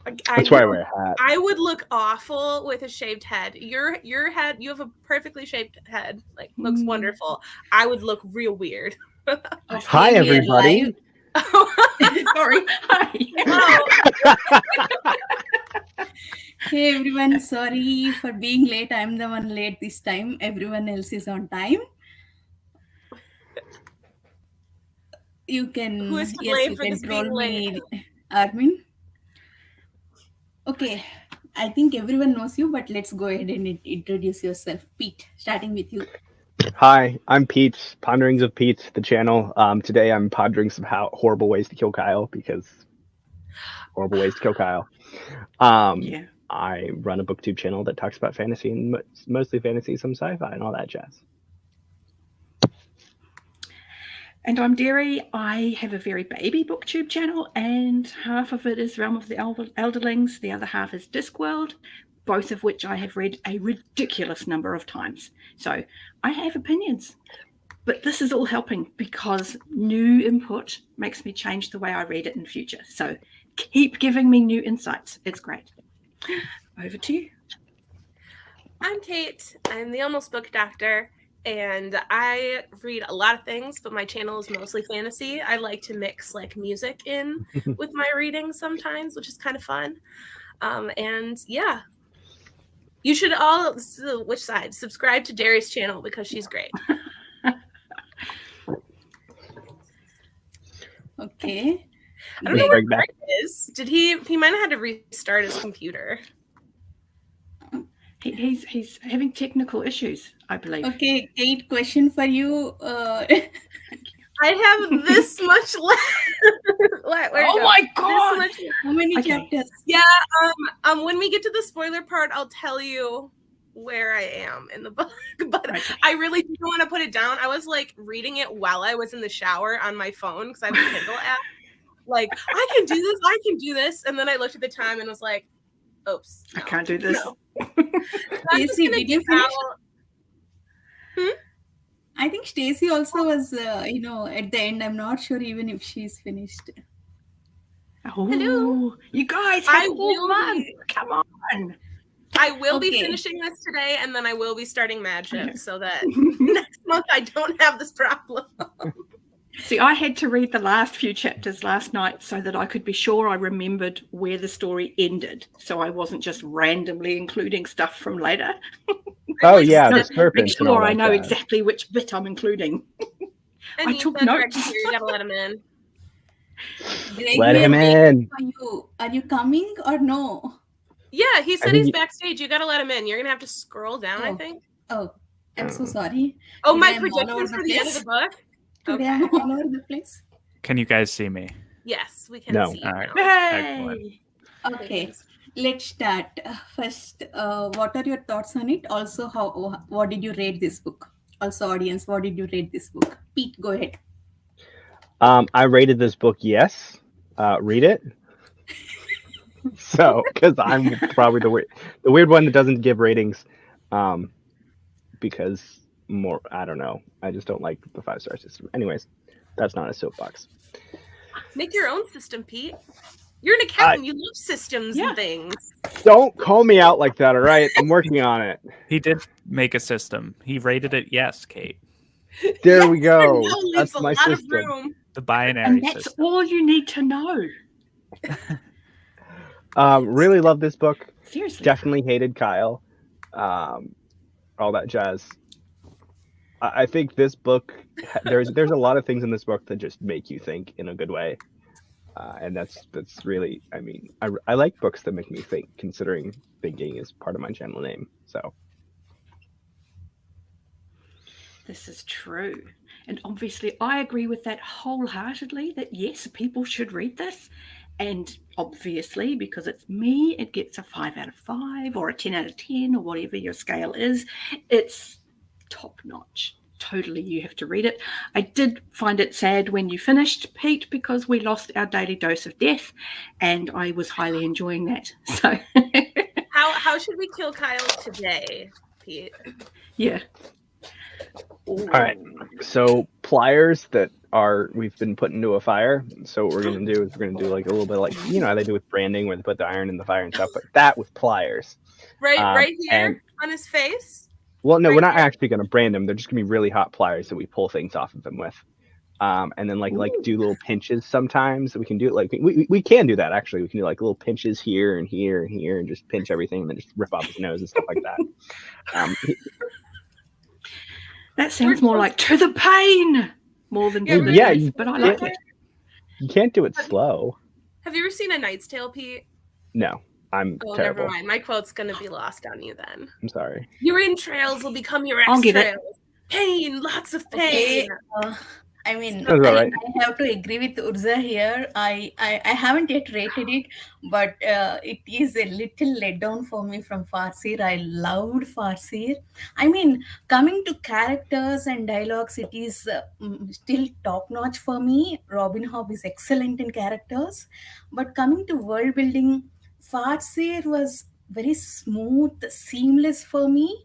That's why I wear a hat. I would look awful with a shaved head. Your head, you have a perfectly shaped head, like looks wonderful. I would look real weird. Hi, everybody. Sorry. Hi. Hey everyone, sorry for being late. I'm the one late this time. Everyone else is on time. You can Who is to blame for this being late? Armin. Okay, I think everyone knows you, but let's go ahead and introduce yourself. Pete, starting with you. Hi, I'm Pete, Ponderings of Pete, the channel. Today I'm pondering some horrible ways to kill Kyle, because horrible ways to kill Kyle. I run a booktube channel that talks about fantasy, and mostly fantasy, some sci-fi, and all that jazz. And I'm Derry. I have a very baby booktube channel, and half of it is Realm of the Elderlings. The other half is Discworld, both of which I have read a ridiculous number of times. So I have opinions, but this is all helping because new input makes me change the way I read it in future. So keep giving me new insights. It's great. Over to you. I'm Cait. I'm the Almost Book Doctor. And I read a lot of things, but my channel is mostly fantasy. I like to mix like music in with my reading sometimes, which is kind of fun. And yeah, you should all, which side? Subscribe to Derry's channel because she's great. Okay. I don't know where Greg is. Did he might have had to restart his computer. He's having technical issues, I believe. Okay, Cait, question for you. I have this much left. Oh my god! How many chapters? Yeah. When we get to the spoiler part, I'll tell you where I am in the book. But I really don't want to put it down. I was like reading it while I was in the shower on my phone because I have a Kindle app. Like, I can do this, and then I looked at the time and was like, oops, no, I can't do this. No. Stacey, did you finish? I think Stacey also was, at the end. I'm not sure even if she's finished. Oh, hello, you guys! Come on. I will be finishing this today, and then I will be starting Magic, so that next month I don't have this problem. See, I had to read the last few chapters last night so that I could be sure I remembered where the story ended, so I wasn't just randomly including stuff from later. Oh yeah, the serpent. Make sure I know exactly which bit I'm including. And I took notes. You gotta let him in. Let him in. Are you coming or no? Yeah, he said he's backstage. You gotta let him in. You're gonna have to scroll down, I think. Oh, I'm so sorry. Oh, my predictions for the end of the book? Today I'm all over the place. Can you guys see me? Yes, we can see you. All right. Hey! Okay, let's start. First, what are your thoughts on it? Also, what did you rate this book? Also, audience, what did you rate this book? Pete, go ahead. I rated this book yes. Read it. So, because I'm probably the weird one that doesn't give ratings, because I don't know. I just don't like the 5-star system. Anyways, that's not a soapbox. Make your own system, Pete. You're an accountant. You love systems and things. Don't call me out like that, all right? I'm working on it. He did make a system. He rated it yes, Cait. There we go. That's my system. The binary and that's system. all you need to know. Really love this book. Seriously. Definitely hated Kyle. All that jazz. I think this book, there's a lot of things in this book that just make you think in a good way. And that's really, I mean, I like books that make me think, considering thinking is part of my channel name. So. This is true. And obviously I agree with that wholeheartedly, that yes, people should read this. And obviously, because it's me, it gets a 5 out of 5 or a 10 out of 10 or whatever your scale is. It's top notch. Totally, you have to read it. I did find it sad when you finished, Pete, because we lost our daily dose of death, and I was highly enjoying that. So, how should we kill Kyle today, Pete? Yeah. All right. So pliers that we've been put into a fire. So what we're gonna do is we're gonna do like a little bit like how they do with branding, where they put the iron in the fire and stuff, but that with pliers. Right here And on his face. well, no, Right we're not here? actually gonna brand them. They're just gonna be really hot pliers that we pull things off of them with. And then like do little pinches sometimes. We can do it like we can do that actually. We can do like little pinches here and here and here and just pinch everything and then just rip off his nose and stuff like that. That sounds more like to the pain more than to the Yeah, death, but I like it. You can't do it slow. Have you ever seen A Knight's Tale, Pete? No, I'm Oh, terrible. never mind. My quote's gonna be lost on you then. I'm sorry. Your entrails will become your I'll give it. extrails. Pain, lots of pain. Okay. I mean, That's all right. I have to agree with Urza here. I haven't yet rated it, but it is a little let down for me from Farseer. I loved Farseer. I mean, coming to characters and dialogues, it is still top notch for me. Robin Hobb is excellent in characters, but coming to world building, Farseer was very smooth, seamless for me.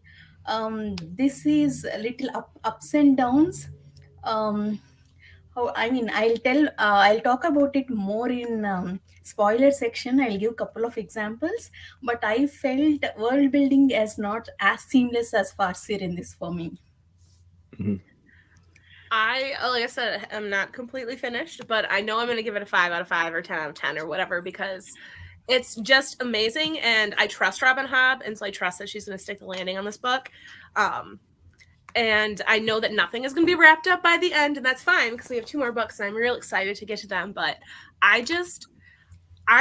This is a little ups and downs. I mean, I'll talk about it more in spoiler section. I'll give a couple of examples, but I felt world building as not as seamless as Farseer in this for me. Mhm. Like I said, I'm not completely finished, but I know I'm going to give it a 5 out of 5 or 10 out of 10 or whatever because it's just amazing. And I trust Robin Hobb, and so I trust that she's going to stick the landing on this book. And I know that nothing is going to be wrapped up by the end, and that's fine because we have 2 more books, and I'm real excited to get to them. But I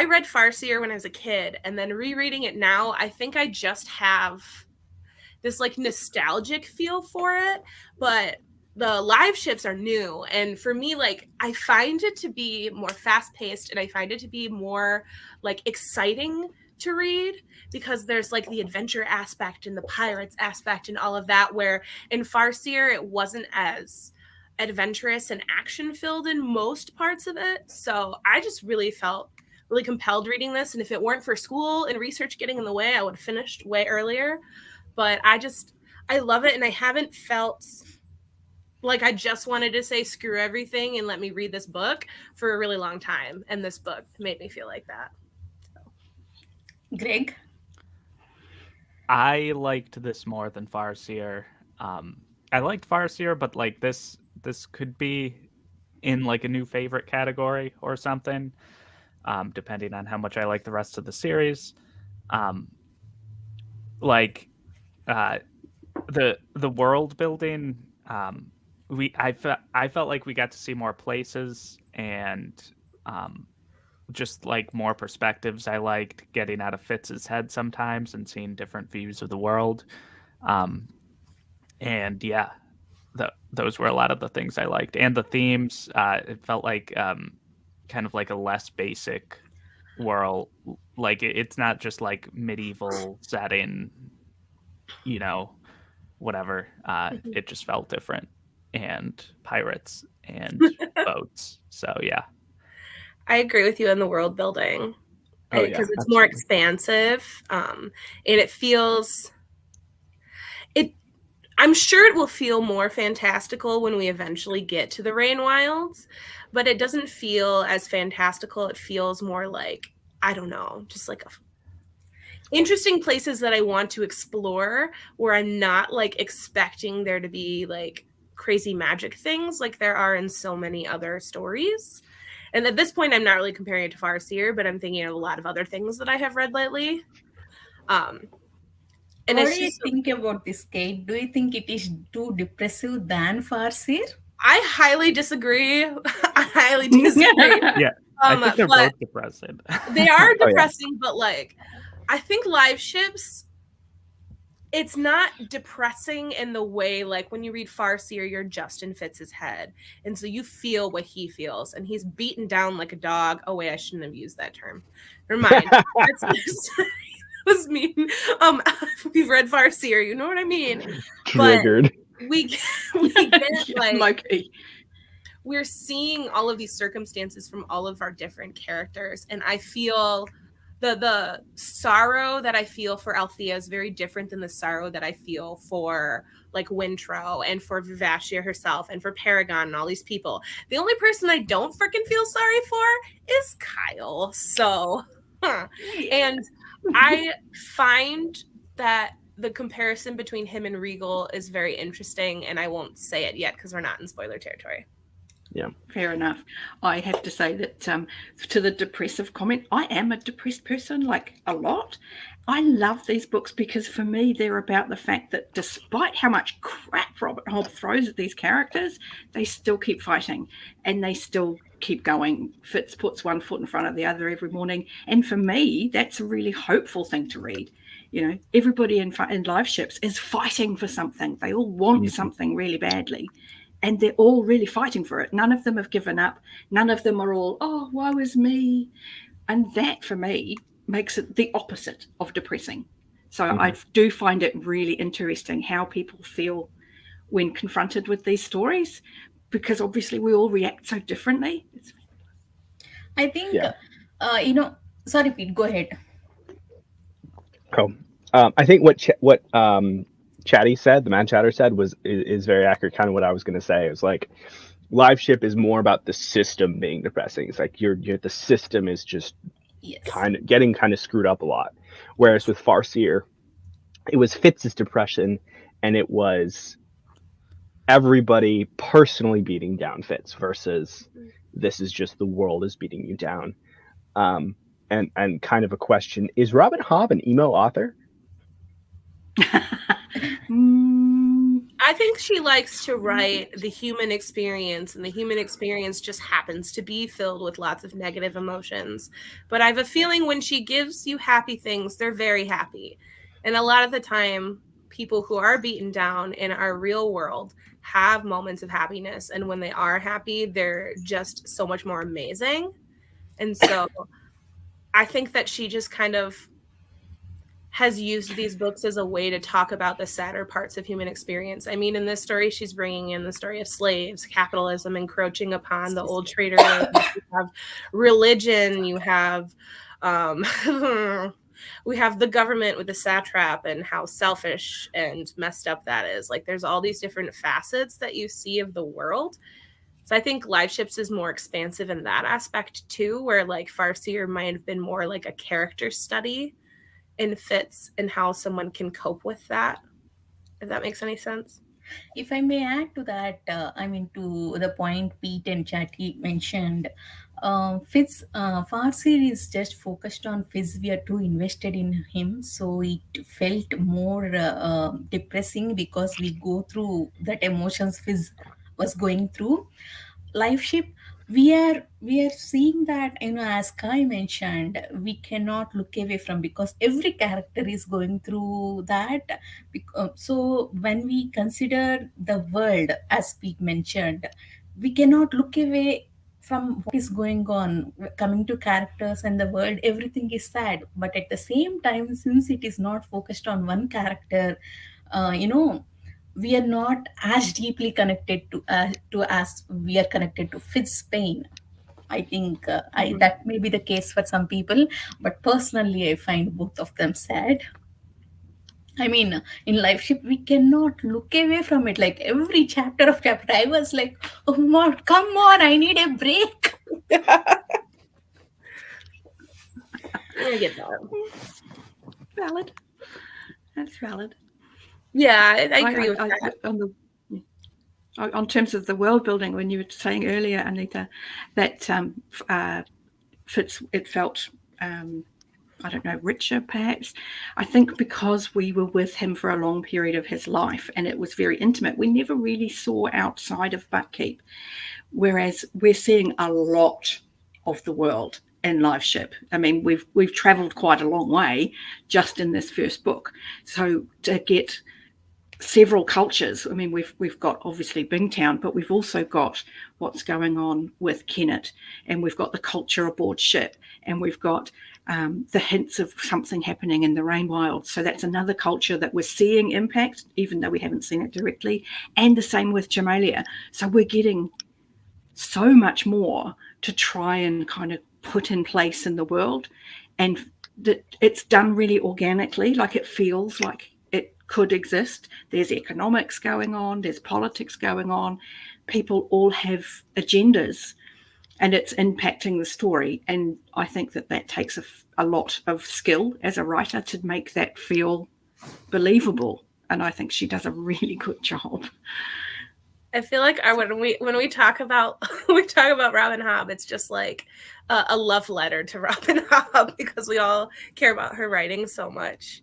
read Farseer when I was a kid, and then rereading it now, I think I just have this like nostalgic feel for it. But the live ships are new, and for me, like I find it to be more fast-paced, and I find it to be more like exciting to read because there's like the adventure aspect and the pirates aspect and all of that, where in Farseer it wasn't as adventurous and action filled in most parts of it. So I just really felt really compelled reading this, and if it weren't for school and research getting in the way, I would have finished way earlier. But I love it, and I haven't felt like I just wanted to say screw everything and let me read this book for a really long time, and this book made me feel like that. Greg? I liked this more than Farseer. I liked Farseer, but like this could be in like a new favorite category or something, depending on how much I like the rest of the series. The world building. I felt like we got to see more places and just like more perspectives. I liked getting out of Fitz's head sometimes and seeing different views of the world. And yeah, those were a lot of the things I liked. And the themes, it felt like kind of like a less basic world. Like it's not just like medieval setting, whatever. It just felt different, and pirates and boats. So yeah. I agree with you on the world building because it's absolutely. more expansive, and it feels I'm sure it will feel more fantastical when we eventually get to the Rain Wilds, but it doesn't feel as fantastical. It feels more like, I don't know, just like interesting places that I want to explore where I'm not like expecting there to be like crazy magic things like there are in so many other stories. And at this point, I'm not really comparing it to Farseer, but I'm thinking of a lot of other things that I have read lately. And what do you think about this, Cait? Do you think it is too depressive than Farseer? I highly disagree. I highly disagree. Yeah, I think they're both depressing. They are depressing, but like, I think live ships, it's not depressing in the way like when you read Farseer, you're just in Fitz's head, and so you feel what he feels, and he's beaten down like a dog. Oh wait, I shouldn't have used that term. Never mind. Was mean. We've read Farseer, you know what I mean. Triggered. But we get like we're seeing all of these circumstances from all of our different characters, and I feel the sorrow that I feel for Althea is very different than the sorrow that I feel for like Wintrow and for Vivashia herself and for Paragon and all these people. The only person I don't freaking feel sorry for is Kyle. So, and I find that the comparison between him and Regal is very interesting, and I won't say it yet because we're not in spoiler territory. Yeah, fair enough. I have to say that to the depressive comment, I am a depressed person, like a lot. I love these books because for me, they're about the fact that despite how much crap Robin Hobb throws at these characters, they still keep fighting and they still keep going. Fitz puts one foot in front of the other every morning. And for me, that's a really hopeful thing to read. You know, everybody in LiveShips is fighting for something. They all want something really badly. And they're all really fighting for it. None of them have given up. None of them are all, oh, woe is me. And that, for me, makes it the opposite of depressing. So I do find it really interesting how people feel when confronted with these stories, because obviously we all react so differently. I think, sorry, Pete, go ahead. Oh, I think what Chatty said, the man chatter said, is very accurate. Kind of what I was going to say. It was like LiveShip is more about the system being depressing. It's like the system is just kind of getting screwed up a lot. Whereas with Farseer, it was Fitz's depression, and it was everybody personally beating down Fitz versus this is just the world is beating you down. And kind of a question, is Robin Hobb an emo author? I think she likes to write the human experience, and the human experience just happens to be filled with lots of negative emotions. But I have a feeling when she gives you happy things, they're very happy. And a lot of the time, people who are beaten down in our real world have moments of happiness. And when they are happy, they're just so much more amazing. And so I think that she just kind of has used these books as a way to talk about the sadder parts of human experience. I mean, in this story, she's bringing in the story of slaves, capitalism encroaching upon the old trader lands. You have religion, you have we have the government with the satrap and how selfish and messed up that is. Like, there's all these different facets that you see of the world. So I think LiveShips is more expansive in that aspect too, where like Farseer might have been more like a character study in Fitz and how someone can cope with that, if that makes any sense. If I may add to that, to the point Pete and Chatty mentioned, Farseer is just focused on Fizz. We are too invested in him, so it felt more depressing because we go through that emotions Fizz was going through. LiveShip, we are seeing that, as Kai mentioned, we cannot look away from, because every character is going through that. So when we consider the world, as Pete mentioned, we cannot look away from what is going on. Coming to characters and the world, everything is sad, but at the same time, since it is not focused on one character, we are not as deeply connected to as we are connected to Fitz's pain. I think that may be the case for some people, but personally, I find both of them sad. I mean, in LiveShip, we cannot look away from it. Like every chapter, I was like, "Oh, more, come on! I need a break." I get that. Valid. That's valid. Yeah, I agree with that. On terms of the world building, when you were saying earlier, Anita, that Fitz, it felt, I don't know, richer perhaps. I think because we were with him for a long period of his life and it was very intimate, we never really saw outside of Buttkeep, whereas we're seeing a lot of the world in LiveShip. I mean, we've traveled quite a long way just in this first book. So to get several cultures, I mean, we've got obviously Bingtown, but we've also got what's going on with Kennet, and we've got the culture aboard ship, and we've got the hints of something happening in the Rainwild. So that's another culture that we're seeing impact, even though we haven't seen it directly. And the same with Jamalia. So we're getting so much more to try and kind of put in place in the world. And that it's done really organically, like it feels like it could exist. There's economics going on, there's politics going on, people all have agendas, and it's impacting the story. And I think that takes a lot of skill as a writer to make that feel believable. And I think she does a really good job. I feel like when we talk about Robin Hobb, it's just like a love letter to Robin Hobb, because we all care about her writing so much.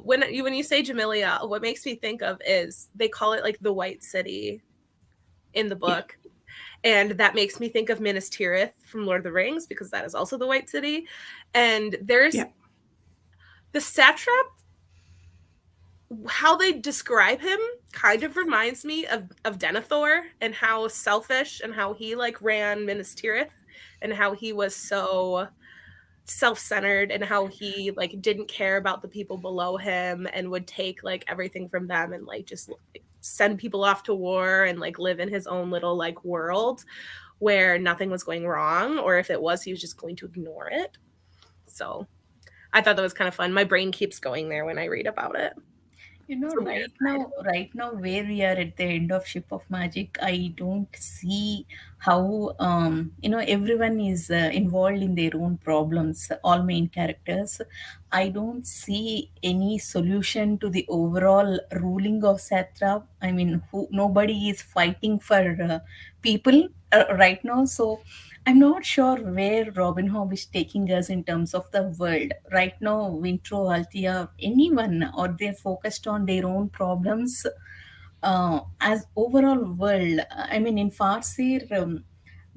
When you say Jamilia, what makes me think of is they call it like the White City in the book. Yeah. And that makes me think of Minas Tirith from Lord of the Rings, because that is also the White City. And there's the satrap, how they describe him kind of reminds me of Denethor, and how selfish and how he like ran Minas Tirith, and how he was so self-centered, and how he like didn't care about the people below him and would take like everything from them and like just like, send people off to war and like live in his own little like world where nothing was going wrong, or if it was, he was just going to ignore it. So I thought that was kind of fun. My brain keeps going there when I read about it. You know, right now, where we are at the end of Ship of Magic, I don't see how everyone is involved in their own problems. All main characters, I don't see any solution to the overall ruling of satrap. I mean, nobody is fighting for people right now. So I'm not sure where Robin Hobb is taking us in terms of the world. Right now, Wintro, Althea, anyone, or they're focused on their own problems. As overall world, I mean, in Farseer,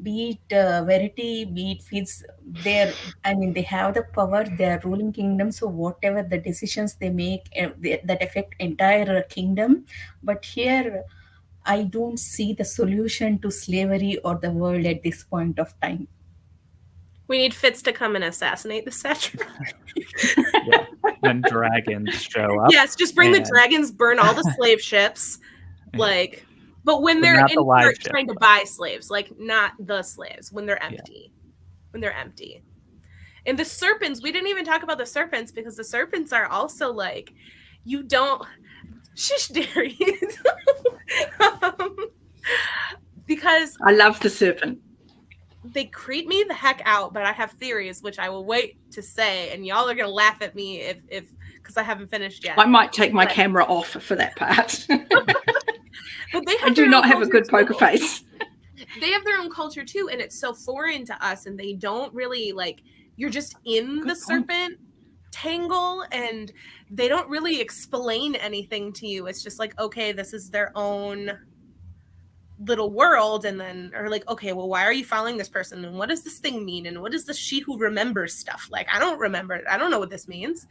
be it Verity, be it Fitz, they have the power, they're ruling kingdom, so whatever the decisions they make, that affect entire kingdom. But here, I don't see the solution to slavery or the world at this point of time. We need Fitz to come and assassinate the satrap. When dragons show up. Yes, just bring the dragons, burn all the slave ships. Like, but when they're in part trying to buy slaves, like not the slaves, when they're empty. When they're empty. And the serpents, we didn't even talk about the serpents, because the serpents are also like, you don't shush Darius. Because I love the serpent. They creep me the heck out, but I have theories which I will wait to say, and y'all are gonna laugh at me if because I haven't finished yet. I might take my camera off for that part. But I do not have a good poker face. They have their own culture too, and it's so foreign to us, and they don't really like. You're just in the serpent tangle, and they don't really explain anything to you. It's just like, okay, this is their own little world, and then are like, okay, well, why are you following this person, and what does this thing mean, and what is the she who remembers stuff? Like, I don't remember it. I don't know what this means.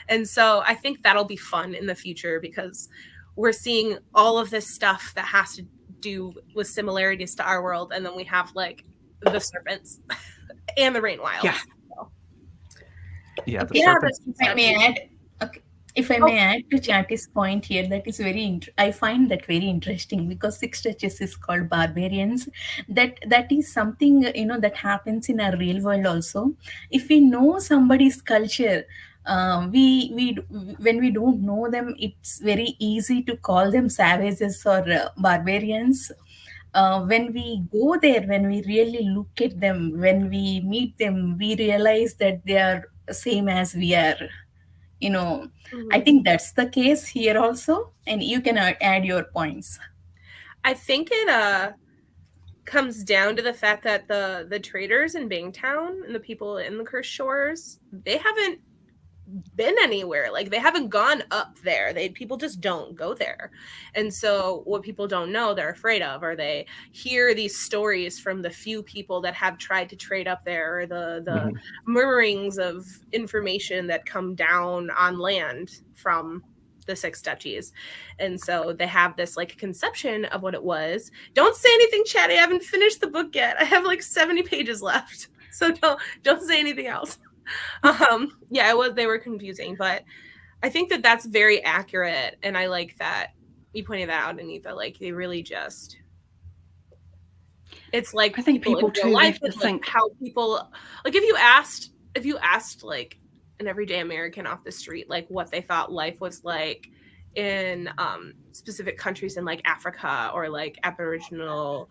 And so I think that'll be fun in the future, because we're seeing all of this stuff that has to do with similarities to our world, and then we have like the serpents and the rain wilds. The serpents. If I may add to Chatty's point here, that is I find that very interesting, because Six Touches is called barbarians. That is something, that happens in our real world also. If we know somebody's culture, we when we don't know them, it's very easy to call them savages or barbarians. When we go there, when we really look at them, when we meet them, we realize that they are same as we are. I think that's the case here also, and you can add your points. I think it comes down to the fact that the traders in Bangtown and the people in the Cursed Shores, they haven't been anywhere. Like, they haven't gone up there. People just don't go there. And so what people don't know, they're afraid of, or they hear these stories from the few people that have tried to trade up there, or the murmurings of information that come down on land from the Six Duchies. And so they have this like conception of what it was. Don't say anything, Chatty. I haven't finished the book yet. I have like 70 pages left. So don't say anything else. They were confusing, but I think that that's very accurate, and I like that you pointed that out, Anita. Like, they really just, it's like, I think people too life have to think how people, like, if you asked like an everyday American off the street, like what they thought life was like in specific countries in like Africa or like Aboriginal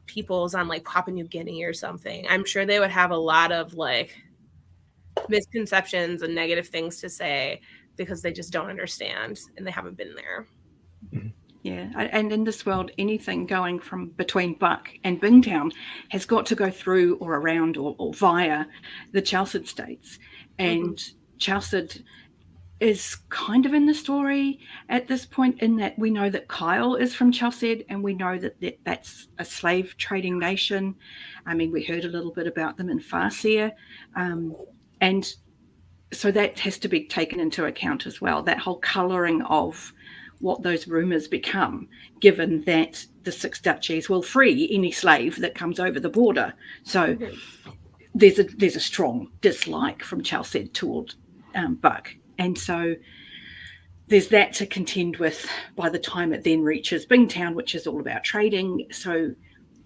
peoples on like Papua New Guinea or something, I'm sure they would have a lot of like misconceptions and negative things to say because they just don't understand and they haven't been there. Yeah, and in this world, anything going from between Buck and Bingtown has got to go through or around or via the Chalced states. And Chalced is kind of in the story at this point, in that we know that Kyle is from Chalced, and we know that that's a slave trading nation. I mean, we heard a little bit about them in Farseer. And so that has to be taken into account as well, that whole colouring of what those rumours become, given that the Six Duchies will free any slave that comes over the border. So there's a strong dislike from Chalced toward Buck. And so there's that to contend with by the time it then reaches Bingtown, which is all about trading. So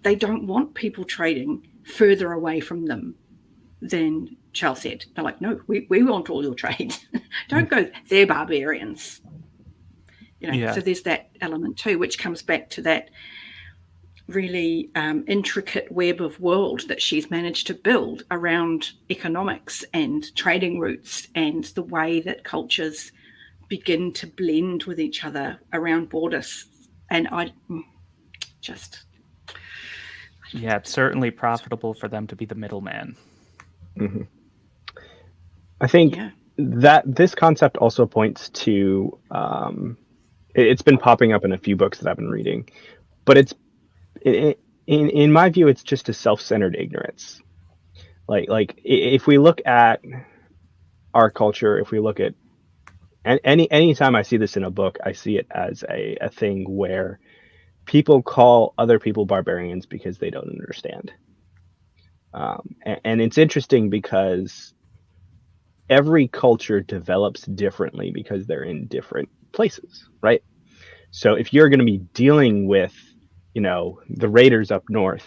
they don't want people trading further away from them than Chalced. They're like, no, we want all your trade. Don't go, they're barbarians. So there's that element too, which comes back to that really intricate web of world that she's managed to build around economics and trading routes and the way that cultures begin to blend with each other around borders. And it's certainly profitable for them to be the middleman. Mm-hmm. I think that this concept also points to it's been popping up in a few books that I've been reading, but in my view, it's just a self-centered ignorance. Like if we look at our culture, if we look at any time I see this in a book, I see it as a thing where people call other people barbarians because they don't understand. And it's interesting because every culture develops differently because they're in different places, right? So if you're going to be dealing with, the raiders up north,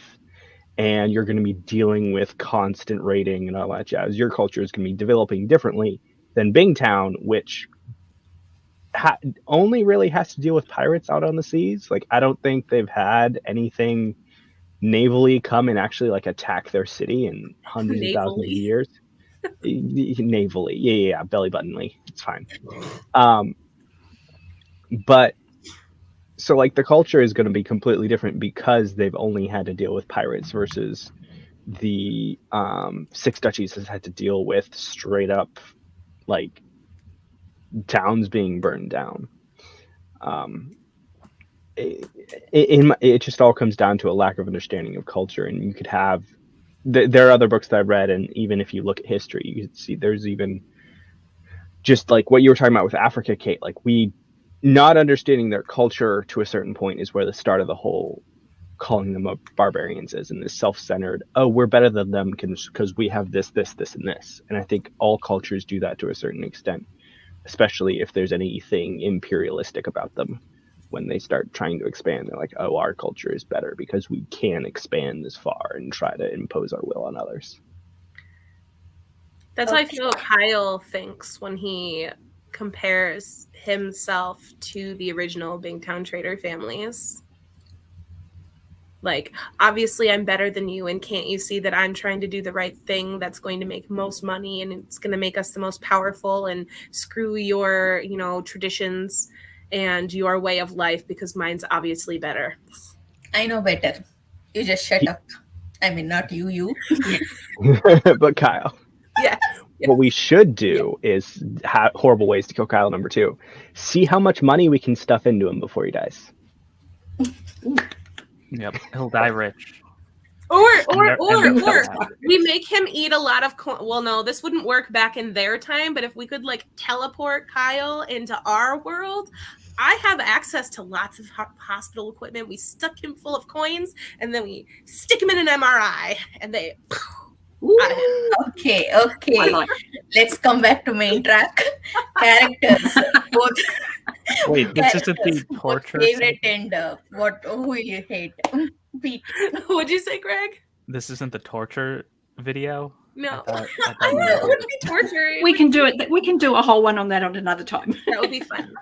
and you're going to be dealing with constant raiding and all that jazz, your culture is going to be developing differently than Bingtown, which only really has to deal with pirates out on the seas. Like, I don't think they've had anything navally come and actually like attack their city in hundreds of thousands of years. Navally, yeah, belly buttonly, it's fine. But so like the culture is going to be completely different because they've only had to deal with pirates versus the Six Duchies has had to deal with straight up like towns being burned down. It just all comes down to a lack of understanding of culture. And you could have there are other books that I've read, and even if you look at history, you can see there's even just like what you were talking about with Africa, Cait, like not understanding their culture to a certain point is where the start of the whole calling them barbarians is, and this self-centered, we're better than them because we have this, and this. And I think all cultures do that to a certain extent, especially if there's anything imperialistic about them. When they start trying to expand, they're like, oh, our culture is better because we can expand this far and try to impose our will on others. That's how I feel Kyle thinks when he compares himself to the original Bingtown trader families. Like, obviously I'm better than you, and can't you see that I'm trying to do the right thing that's going to make most money and it's going to make us the most powerful, and screw your, traditions and your way of life because mine's obviously better. I know better. You just shut up. I mean, not you. But Kyle. Yeah. What we should do is horrible ways to kill Kyle number 2. See how much money we can stuff into him before he dies. Yep, he'll die rich. Or we make him eat a lot of well, no, this wouldn't work back in their time, but if we could like teleport Kyle into our world, I have access to lots of hospital equipment. We stuck him full of coins, and then we stick him in an MRI, and they Okay. Let's come back to main track. Characters. Both. Wait, this isn't the torture. Favorite and who you hate? Pete. What'd you say, Greg? This isn't the torture video. No, I I thought know you it were- would be torture. We can do it. We can do a whole one on that on another time. That would be fun.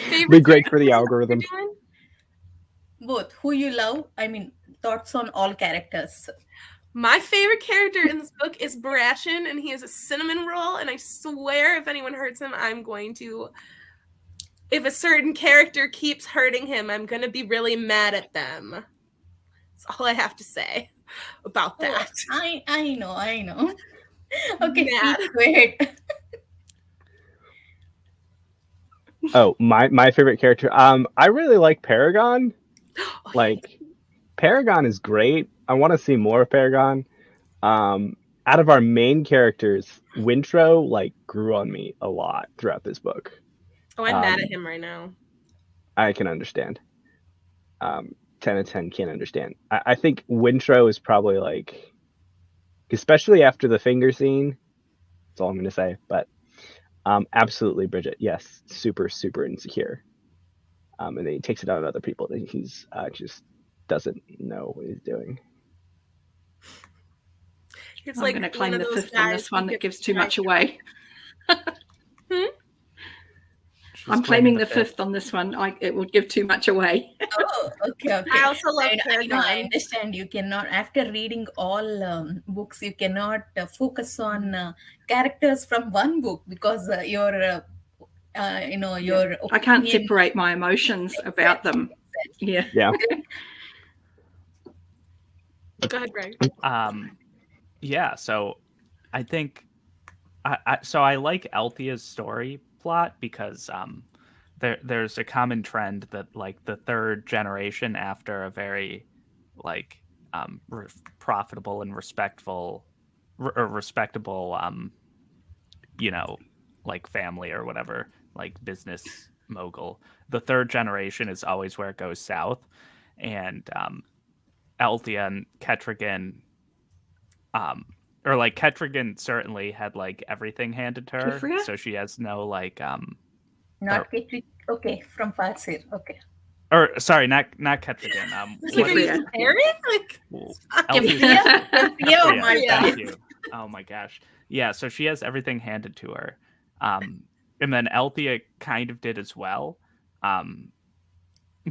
Favorite Be great for the characters algorithm. you're doing? Both. Who you love? I mean, thoughts on all characters. My favorite character in this book is Barashin, and he is a cinnamon roll. And I swear, if anyone hurts him, I'm going to. If a certain character keeps hurting him, I'm going to be really mad at them. That's all I have to say about that. Oh, I know. Okay, Mad. Pete, go ahead. Oh, my favorite character. I really like Paragon. Oh, Like, Paragon is great. I want to see more of Paragon. Out of our main characters, Wintro like grew on me a lot throughout this book. I'm mad at him right now. I can understand. 10 of 10 can't understand. I think Wintro is probably like, especially after the finger scene. That's all I'm going to say. But absolutely, Bridget. Yes, super, super insecure. And then he takes it out on other people. That he's just doesn't know what he's doing. It's I'm like going to one claim of the those fifth on guys this who one that gets gives too right. much away. She's I'm claiming the fifth on this one. It would give too much away. Oh, okay. I also love I Paragon. understand. You cannot, after reading all books, you cannot focus on characters from one book because your I can't opinion. separate my emotions about them. Yeah. Yeah. Go ahead, Greg. Yeah, so I think I like Althea's story plot because there's a common trend that like the third generation after a very like profitable and respectable like family or whatever, like business mogul, the third generation is always where it goes south. And Althea and Ketrigan, or like Ketrigan certainly had like everything handed to her, Kefria? so she has no like Not Ketri. Okay, from Farsir. Okay. or sorry, not Ketrigan. It's like, are Kefria. you Eric? Like, Althea's Kefria? Kefria or Kefria, Malta? thank you. Oh my gosh. Yeah, so she has everything handed to her. And then Althea kind of did as well.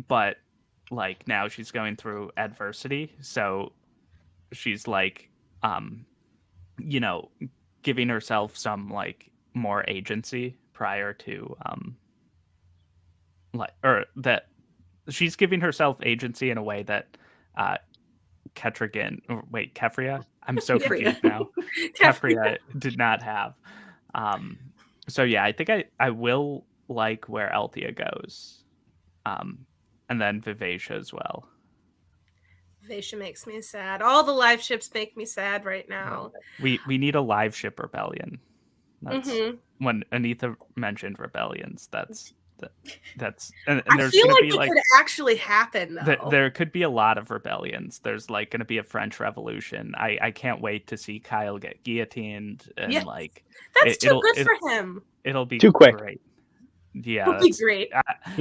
But like now she's going through adversity, so she's like giving herself some like more agency prior to she's giving herself agency in a way that Kefria. I'm so confused now. Kefria did not have. So yeah, I think I will like where Althea goes. And then Vivacia as well. Vivacia makes me sad. All the live ships make me sad right now. We need a live ship rebellion. That's Mhm. when Anita mentioned rebellions. That's and I there's feel gonna like be it like could actually happen though. there could be a lot of rebellions. There's like gonna be a French Revolution. I can't wait to see Kyle get guillotined and Yes. like That's too good for him. it'll be Too quick. great. Yeah, It'll be great.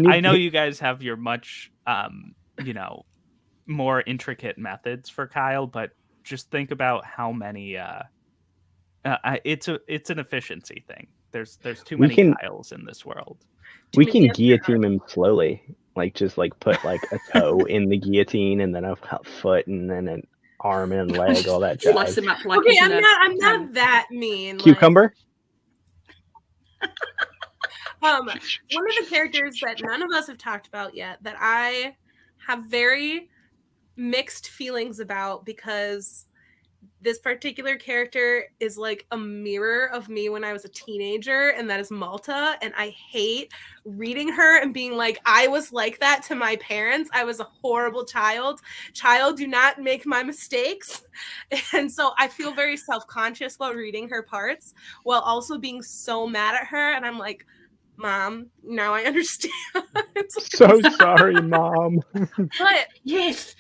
I know you guys have your much more intricate methods for Kyle, but just think about how many it's an efficiency thing. There's too We many can- Kyles in this world. We Too can many guillotine him slowly, like just like put like a toe in the guillotine and then a foot and then an arm and leg, all that jazz. Slice them up like Okay, he's in I'm not that mean. like- Cucumber? one of the characters that none of us have talked about yet that I have very mixed feelings about because this particular character is like a mirror of me when I was a teenager, and that is Malta. And I hate reading her and being like, I was like that to my parents. I was a horrible child. Do not make my mistakes. And so I feel very self-conscious while reading her parts, while also being so mad at her. And I'm like, Mom, now I understand. It's like, So sorry, Mom. but Yes,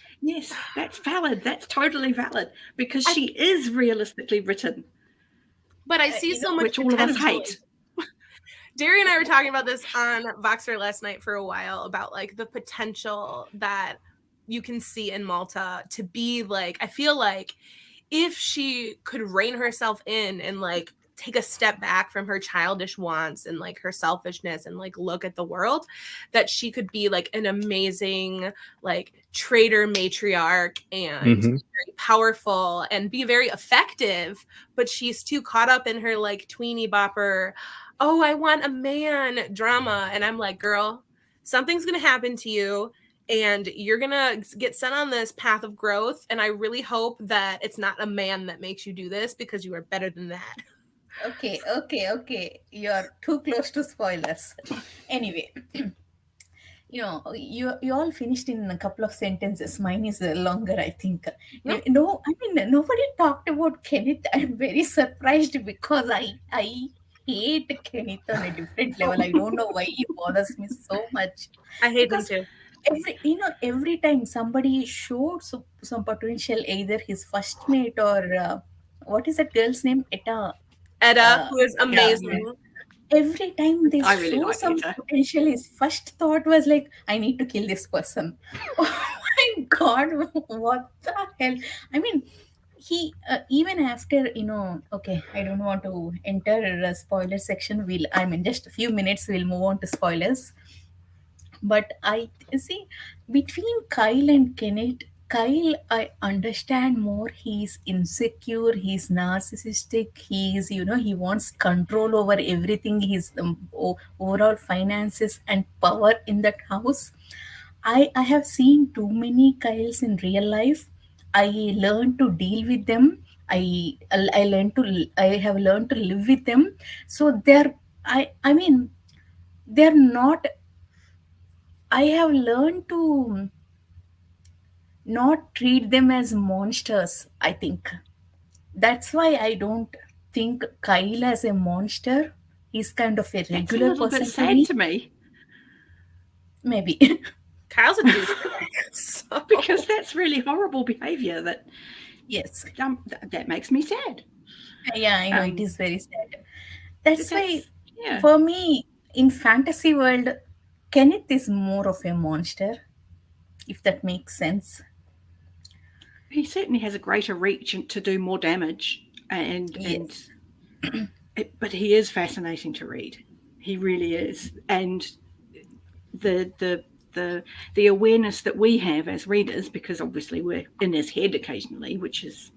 that's valid. That's totally valid because she is realistically written, But I see so much which all of us potential. hate. Derry and I were talking about this on Voxer last night for a while about like the potential that you can see in Malta to be like, I feel like if she could rein herself in and like take a step back from her childish wants and like her selfishness and like look at the world, that she could be like an amazing like trader matriarch and very powerful and be very effective, but she's too caught up in her like tweeny bopper, oh, I want a man drama. And I'm like, girl, something's gonna happen to you and you're gonna get sent on this path of growth, and I really hope that it's not a man that makes you do this, because you are better than that. Okay. You're too close to spoilers. Anyway, you all finished in a couple of sentences. Mine is longer, I think. Nope. No, I mean nobody talked about Kenneth. I'm very surprised because I hate Kenneth on a different level. I don't know why he bothers me so much. I hate him Because too. every time somebody shows some potential, either his first mate or what is that girl's name, Edda, who is yeah, amazing. every time they I really show like some Etta. potential, his first thought was like, I need to kill this person. Oh my god, what the hell? I mean, he even after, okay, I don't want to enter a spoiler section. I mean, just a few minutes we'll move on to spoilers. But I see, between Kyle and Kenneth, Kyle, I understand more. He's insecure, he's narcissistic, he wants control over everything, his overall finances and power in that house. I have seen too many Kyles in real life. I learned to deal with them. I have learned to live with them. So I mean, they're not. I have learned to not treat them as monsters, I think. That's why I don't think Kyle as a monster. He's kind of a That's a regular little bit person to sad me. to me Maybe. Kyle's a douchebag. So. because that's really horrible behavior. Yes. That makes me sad. Yeah, I know, it is very sad. That's why, yeah. for me, in fantasy world, Kenneth is more of a monster, if that makes sense. He certainly has a greater reach to do more damage, Yes. but he is fascinating to read. He really is, and the awareness that we have as readers, because obviously we're in his head occasionally, which is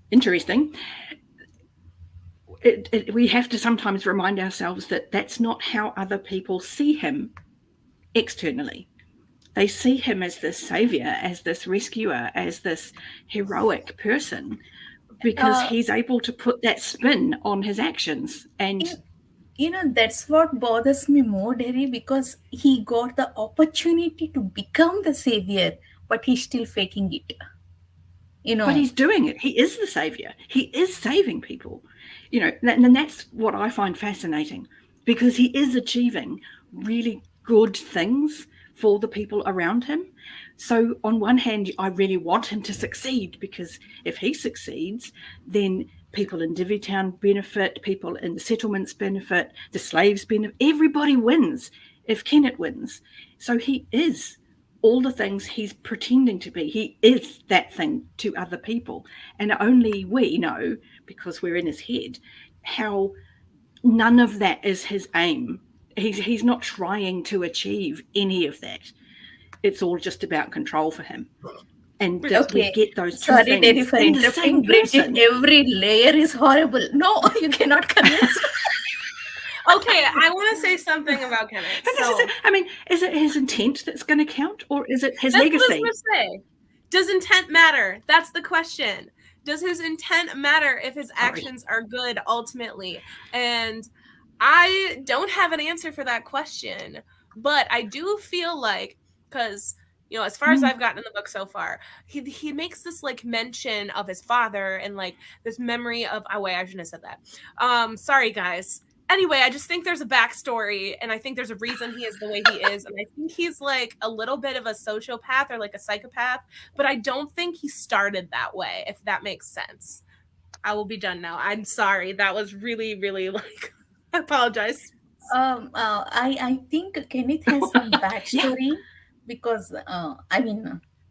interesting. We have to sometimes remind ourselves that that's not how other people see him externally. They see him as this savior, as this rescuer, as this heroic person, because he's able to put that spin on his actions. And that's what bothers me more, Derry, because he got the opportunity to become the savior, but he's still faking it. But he's doing it. He is the savior. He is saving people. And that's what I find fascinating, because he is achieving really good things for the people around him. So on one hand, I really want him to succeed, because if he succeeds, then people in Divvytown benefit, people in the settlements benefit, the slaves benefit, everybody wins if Kenneth wins. So he is all the things he's pretending to be. He is that thing to other people. And only we know, because we're in his head, how none of that is his aim. He's not trying to achieve any of that. It's all just about control for him. And we get those two Sorry, things Derry, for in the interrupting. same person. Bridget, every layer is horrible. No, you cannot convince me. Okay, I want to say something about Kenneth. Is it his intent that's going to count, or is it his That's legacy? what I was going to say. Does intent matter? That's the question. Does his intent matter if his actions are good ultimately? And I don't have an answer for that question, but I do feel like, because as far as I've gotten in the book so far, he makes this like mention of his father and like this memory of, oh wait, I shouldn't have said that. Sorry guys. Anyway, I just think there's a backstory, and I think there's a reason he is the way he is, and I think he's like a little bit of a sociopath or like a psychopath, but I don't think he started that way, if that makes sense. I will be done now. I'm sorry. That was really, really like, I apologize. I think Kenneth has some backstory because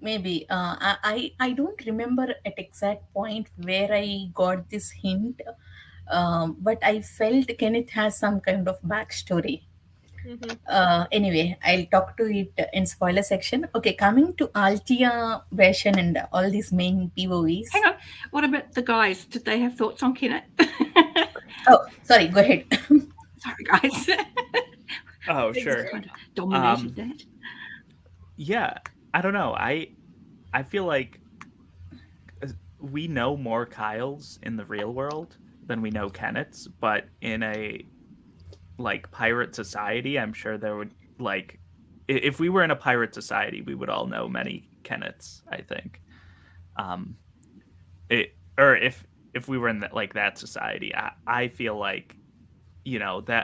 maybe I don't remember at exact point where I got this hint, but I felt Kenneth has some kind of backstory. Hmm. Anyway, I'll talk to it in spoiler section. Okay, coming to Altia version and all these main Hang POVs. on. What about the guys? Did they have thoughts on Kenneth? Oh, sorry, go ahead. Sorry, guys. Oh, Big sure. Zero. Kind of dominated Um, that. yeah, I don't know. I feel like we know more Kyles in the real world than we know Kenneths, but in a like pirate society, I'm sure there would like if we were in a pirate society, we would all know many Kenneths, I think. Um or if we were in that like that society, I feel like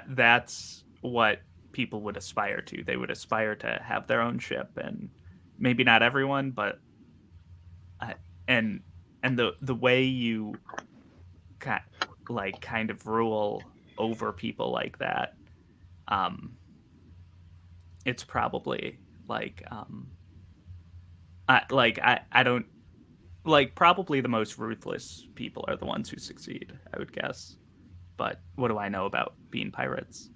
that's what people would aspire to. They would aspire to have their own ship, and maybe not everyone, but uh, and the way you kind of rule over people like that, um it's probably I don't like probably the most ruthless people are the ones who succeed, I would guess. But what do I know about being pirates?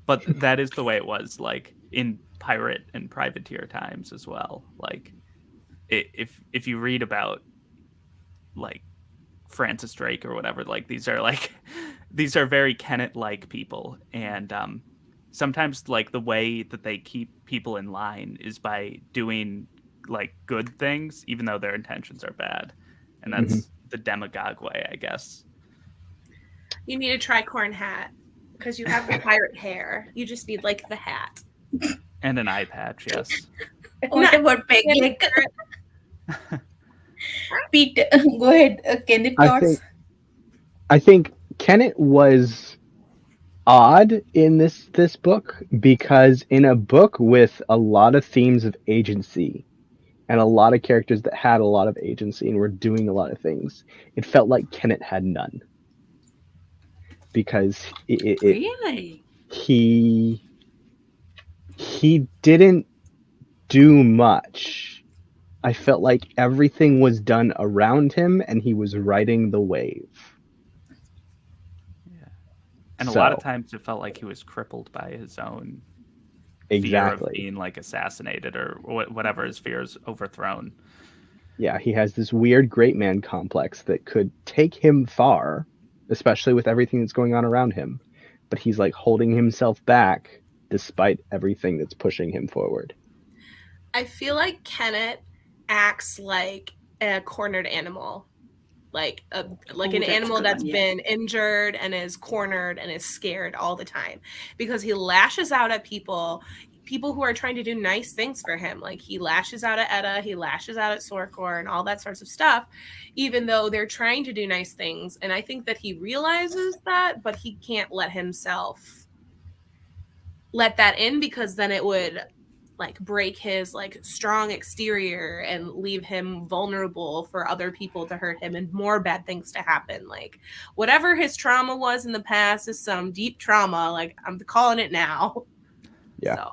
But that is the way it was, like in pirate and privateer times as well. Like if you read about like Francis Drake or whatever, like these are like these are very Kenneth like people, and sometimes like the way that they keep people in line is by doing like good things, even though their intentions are bad, and Mhm. Mhm. that's the demagogue way, I guess. You need a tricorn hat because you have the pirate hair. You just need like the hat. And an eye patch, yes. What about Peg Yeah, Leg? Pete, go ahead. Kenneth I thoughts? think I think Kenneth was odd in this book because in a book with a lot of themes of agency and a lot of characters that had a lot of agency and were doing a lot of things, it felt like Kenneth had none because Really? he he didn't do much. I felt like everything was done around him and he was riding the wave. Yeah. And a lot of So, times it felt like he was crippled by his own fear of exactly. being like assassinated or whatever his fears overthrown. Yeah, he has this weird great man complex that could take him far, especially with everything that's going on around him. But he's like holding himself back despite everything that's pushing him forward. I feel like Kenneth acts like a cornered animal, like an Oh, that's a animal good that's one. Yeah. been injured and is cornered and is scared all the time because he lashes out at people who are trying to do nice things for him. Like he lashes out at Etta, he lashes out at Sorkor and all that sorts of stuff, even though they're trying to do nice things. And I think that he realizes that, but he can't let himself let that in because then it would like break his like strong exterior and leave him vulnerable for other people to hurt him and more bad things to happen. Like whatever his trauma was in the past is some deep trauma, like I'm calling it now. Yeah. So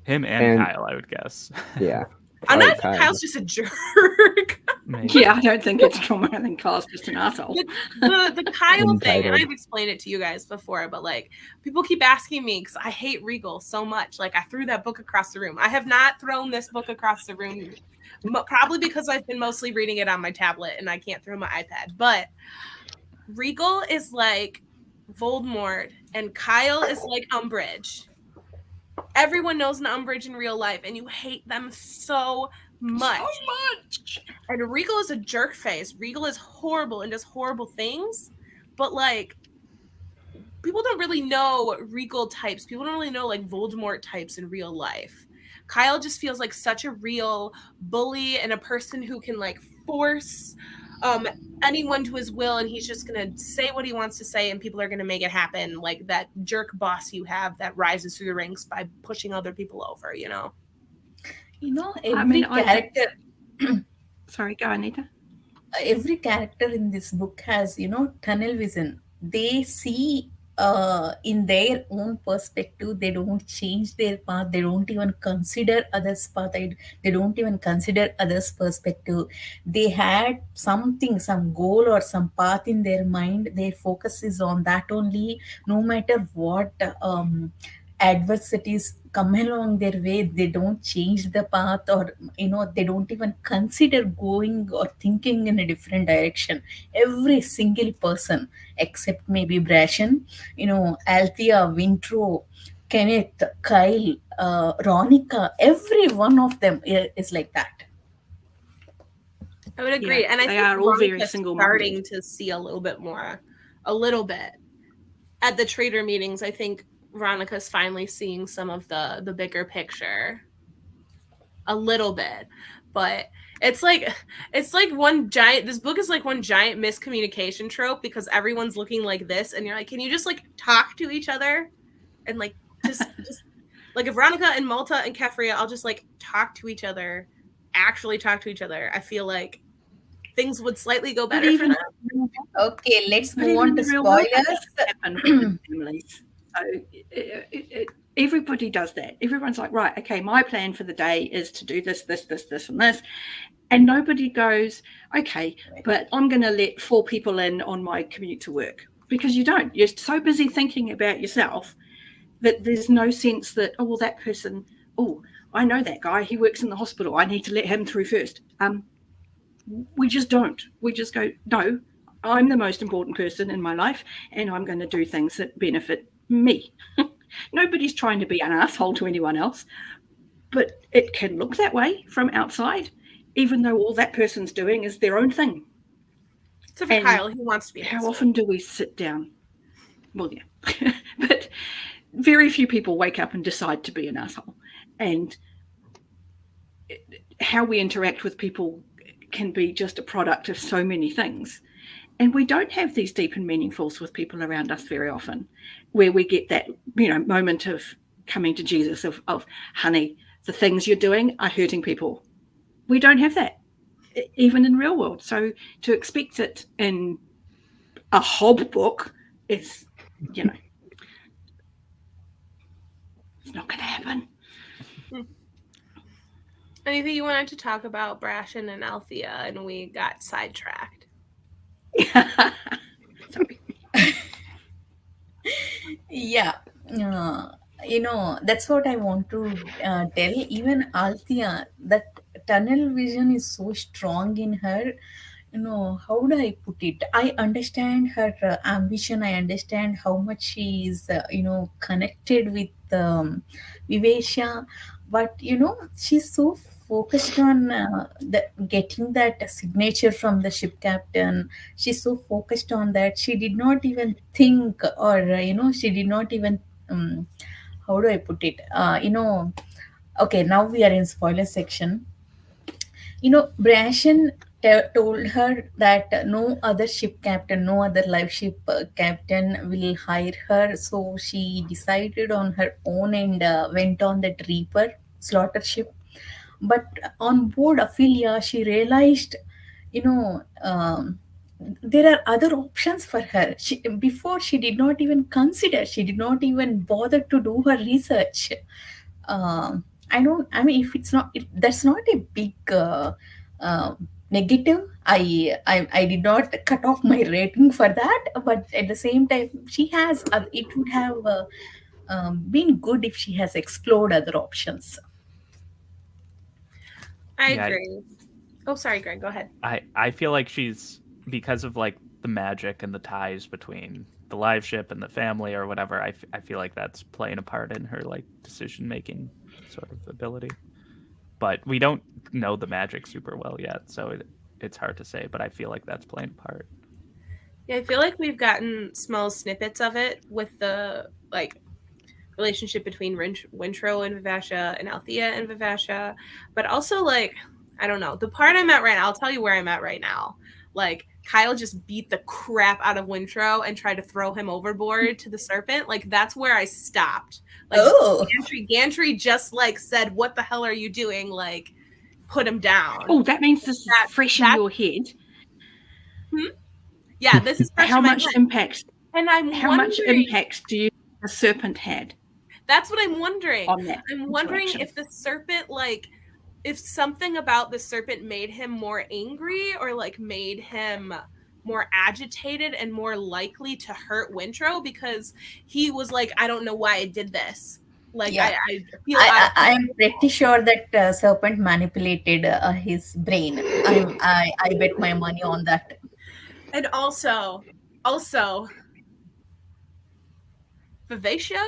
Him and And Kyle, I would guess. yeah. and I Oh, think Kyle. Kyle's just a jerk. Maybe. Yeah, I don't think it's trauma. I think Kyle's just an asshole. The Kyle thing, and Entitled. I've explained it to you guys before, but like people keep asking me because I hate Regal so much. Like I threw that book across the room. I have not thrown this book across the room, probably because I've been mostly reading it on my tablet and I can't throw my iPad. But Regal is like Voldemort, and Kyle is like Umbridge. Everyone knows an Umbridge in real life, and you hate them so much. So much. And Regal is a jerk face. Regal is horrible and does horrible things. But like people don't really know Regal types. People don't really know like Voldemort types in real life. Kyle just feels like such a real bully and a person who can like force anyone to his will, and he's just gonna say what he wants to say and people are gonna make it happen, like that jerk boss you have that rises through the ranks by pushing other people over, you know. I mean, Every character, Sorry, go, Anita. every character in this book has, tunnel vision. They see in their own perspective, they don't change their path, they don't even consider others path, they don't even consider others perspective. They had something, some goal or some path in their mind, their focus is on that only. No matter what adversities come along their way, they don't change the path, or they don't even consider going or thinking in a different direction. Every single person except maybe Brashen, Althea, Wintro, Kenneth, Kyle, Ronica, every one of them is like that. I would agree. Yeah, and I they think are all very Veronica's single-minded. starting to see a little bit at the trader meetings. I think Veronica's finally seeing some of the bigger picture a little bit, but it's like this book is like one giant miscommunication trope, because everyone's looking like this and you're like, can you just like talk to each other and like just like if Veronica and Malta and Kefria all just like actually talk to each other, I feel like things would slightly go better for them. Okay, let's But move even on in to the real world, that spoilers. doesn't happen within families. So everybody does that. Everyone's like, right, okay, my plan for the day is to do this, this, this, this, and this. And nobody goes, okay, but I'm going to let 4 people in on my commute to work. Because you don't. You're so busy thinking about yourself that there's no sense that, oh, well, that person, oh, I know that guy. He works in the hospital. I need to let him through first. We just don't. We just go, no, I'm the most important person in my life, and I'm going to do things that benefit me. Nobody's trying to be an asshole to anyone else, but it can look that way from outside, even though all that person's doing is their own thing. Except for Kyle, who wants to be an How asshole. often do we sit down? Well, yeah, but very few people wake up and decide to be an asshole. And how we interact with people can be just a product of so many things. And we don't have these deep and meaningfuls with people around us very often, where we get that, moment of coming to Jesus of, honey, the things you're doing are hurting people. We don't have that, even in real world. So to expect it in a Hobb book is, it's not going to happen. Anything you wanted to talk about Brashen and Althea, and we got sidetracked? Sorry. Yeah, that's what I want to tell. Even Althea, that tunnel vision is so strong in her. How do I put it? I understand her ambition. I understand how much she is, connected with Vivesha, but she's so focused on getting that signature from the ship captain. She's so focused on that she did not even think, or she did not even how do I put it? Okay, now we are in spoiler section. Brashen told her that no other ship captain, no other live ship captain will hire her. So she decided on her own and went on that Reaper slaughter ship. But on board Ophelia, she realized, you know, there are other options for her. Before, she did not even consider, she did not even bother to do her research. I mean, if it's not, that's not a big negative. I did not cut off my rating for that, but at the same time, she has, it would have been good if she has explored other options. I Yeah, agree. Oh, sorry, Greg, go ahead. I feel like she's, because of like the magic and the ties between the live ship and the family or whatever, I feel like that's playing a part in her like decision making sort of ability. But we don't know the magic super well yet, so it's hard to say, but I feel like that's playing a part. Yeah, I feel like we've gotten small snippets of it with the like relationship between Wintro and Vivasha and Althea and Vivasha, but also like, I don't know, the part I'm at right now, I'll tell you where I'm at right now. Like, Kyle just beat the crap out of Wintro and tried to throw him overboard to the serpent. Like, that's where I stopped. Like, Oh, Gantry just like said, "What the hell are you doing?" Like, put him down. Oh, that means this is fresh in your head. Yeah, this is fresh How in my much head. impact And I'm How much wondering, impact do you think the serpent had that's what I'm wondering. on that I'm wondering interaction? if the serpent, like, if something about the serpent made him more angry or like made him more agitated and more likely to hurt Wintro, because he was like, I don't know why I did this. Like, Yeah. I feel out of I am pretty sure that serpent manipulated his brain. I bet my money on that. And also, Vivacia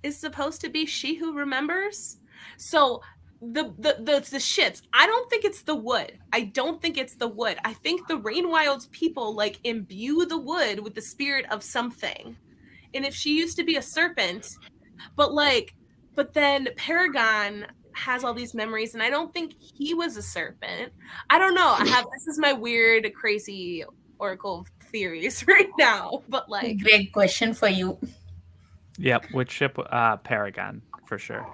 is supposed to be she who remembers. So the ships, I don't think it's the wood. I don't think it's the wood. I think the Rainwild's people like imbue the wood with the spirit of something. And if she used to be a serpent, but then Paragon has all these memories, and I don't think he was a serpent. I don't know. This is my weird, crazy Oracle theories right now, but like, Great question for you. Yep, which ship? Paragon for sure.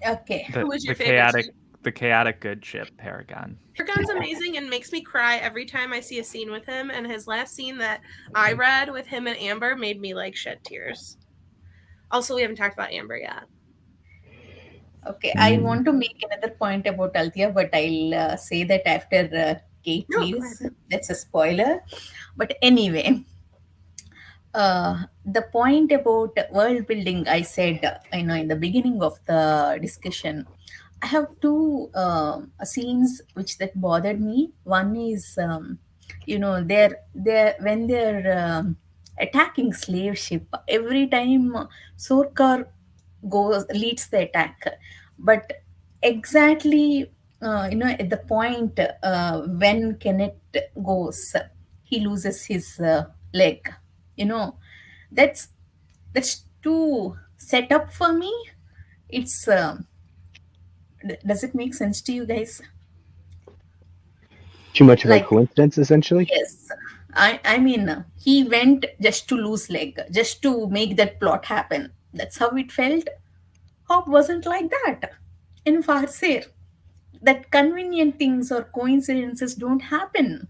Okay. The, who was your the favorite chaotic, ship? the chaotic good ship, Paragon. Paragon's amazing and makes me cry every time I see a scene with him. And his last scene that I read with him and Amber made me like shed tears. Also, we haven't talked about Amber yet. Okay, I want to make another point about Althea, but I'll say that after Kate No, go leaves. That's a spoiler. But anyway, the point about world building, I said, in the beginning of the discussion, I have two scenes which that bothered me. One is, they're when they're attacking slave ship. Every time Sorkar leads the attack, but exactly, at the point when Kenneth goes, he loses his leg. You know, that's too set up for me. It's does it make sense to you guys? Too much of a Like, coincidence, essentially. yes, I mean, he went just to lose leg, just to make that plot happen. That's how it felt. Hope wasn't like that in Farseer. That convenient things or coincidences don't happen,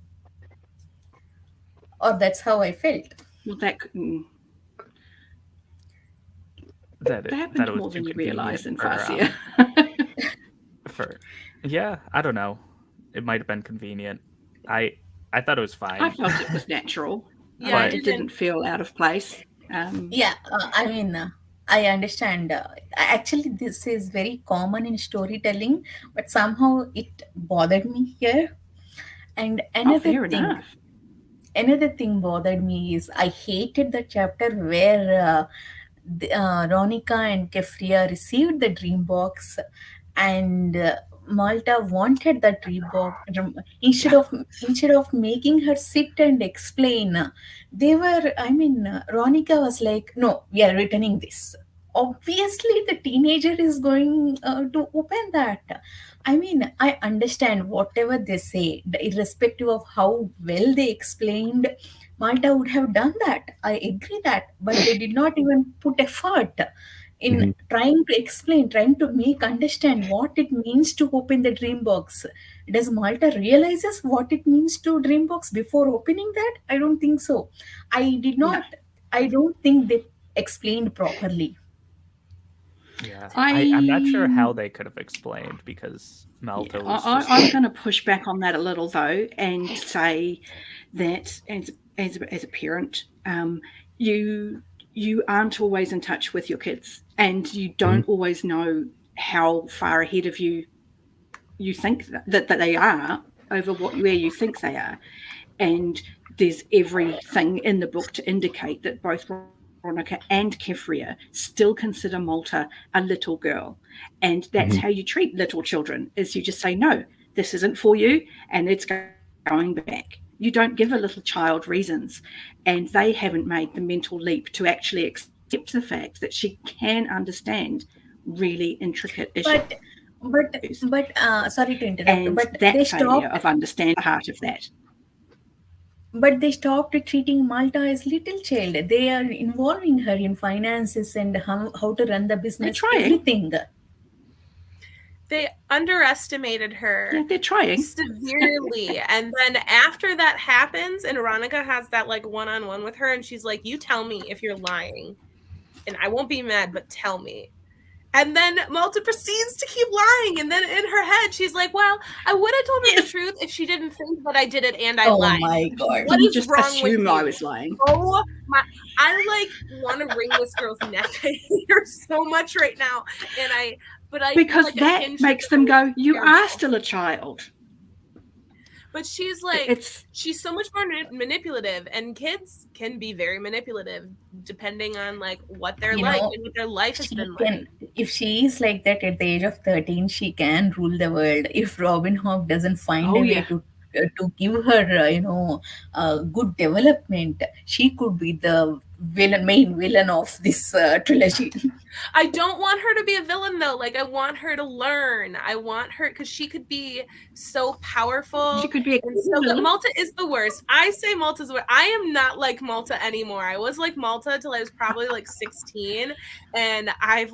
or that's how I felt. Well, that That happened was more too than you realise in convenient Farseer. yeah, I don't know. It might have been convenient. I thought it was fine. I felt it was natural. Yeah, It didn't feel out of place. Yeah, I mean, I understand. Actually, this is very common in storytelling, but somehow it bothered me here. And Fair enough. another thing bothered me is I hated the chapter where Ronica and Kefria received the dream box, and Malta wanted the dream box instead of making her sit and explain. They were, I mean, Ronica was like, "No, we are returning this." Obviously, the teenager is going to open that. I mean, I understand whatever they say, irrespective of how well they explained. Malta would have done that. I agree that, but they did not even put effort in trying to explain, trying to make understand what it means to open the dream box. Does Malta realizes what it means to dream box before opening that? I don't think so. I did not. No. I don't think they explained properly. Yeah, I'm not sure how they could have explained, because Malta was just... I'm going to push back on that a little, though, and say that as a parent, you aren't always in touch with your kids, and you don't always know how far ahead of you think that they are over where you think they are. And there's everything in the book to indicate that both Veronica and Kefria still consider Malta a little girl. And that's how you treat little children, is you just say, no, this isn't for you, and it's going back. You don't give a little child reasons. And they haven't made the mental leap to actually accept the fact that she can understand really intricate issues. But sorry to interrupt, and but that they failure stopped. of understanding the heart of that. But they stopped treating Malta as little child. They are involving her in finances and how to run the business, everything. They underestimated her. Yeah, they're trying. Severely. And then after that happens, and Veronica has that like one-on-one with her, and she's like, you tell me if you're lying. And I won't be mad, but tell me. And then Malta proceeds to keep lying. And then in her head, she's like, well, I would have told her the truth if she didn't think that I did it and I lied. my God. What You is just wrong with assume you? I was lying. Oh my, I like want to wring this girl's neck. I hate her so much right now. And I because feel like that makes them go, you are still a child. But she's like, she's so much more manipulative, and kids can be very manipulative depending on like what they're like and what their life has been like. If she is like that at the age of 13, she can rule the world. If Robin Hobb doesn't find a way to give her, good development, she could be the main villain of this trilogy. I don't want her to be a villain though. Like I want her to learn. I want her because she could be so powerful. She could be Malta is the worst. I say Malta's the worst. I am not like Malta anymore. I was like Malta till I was probably like 16, and I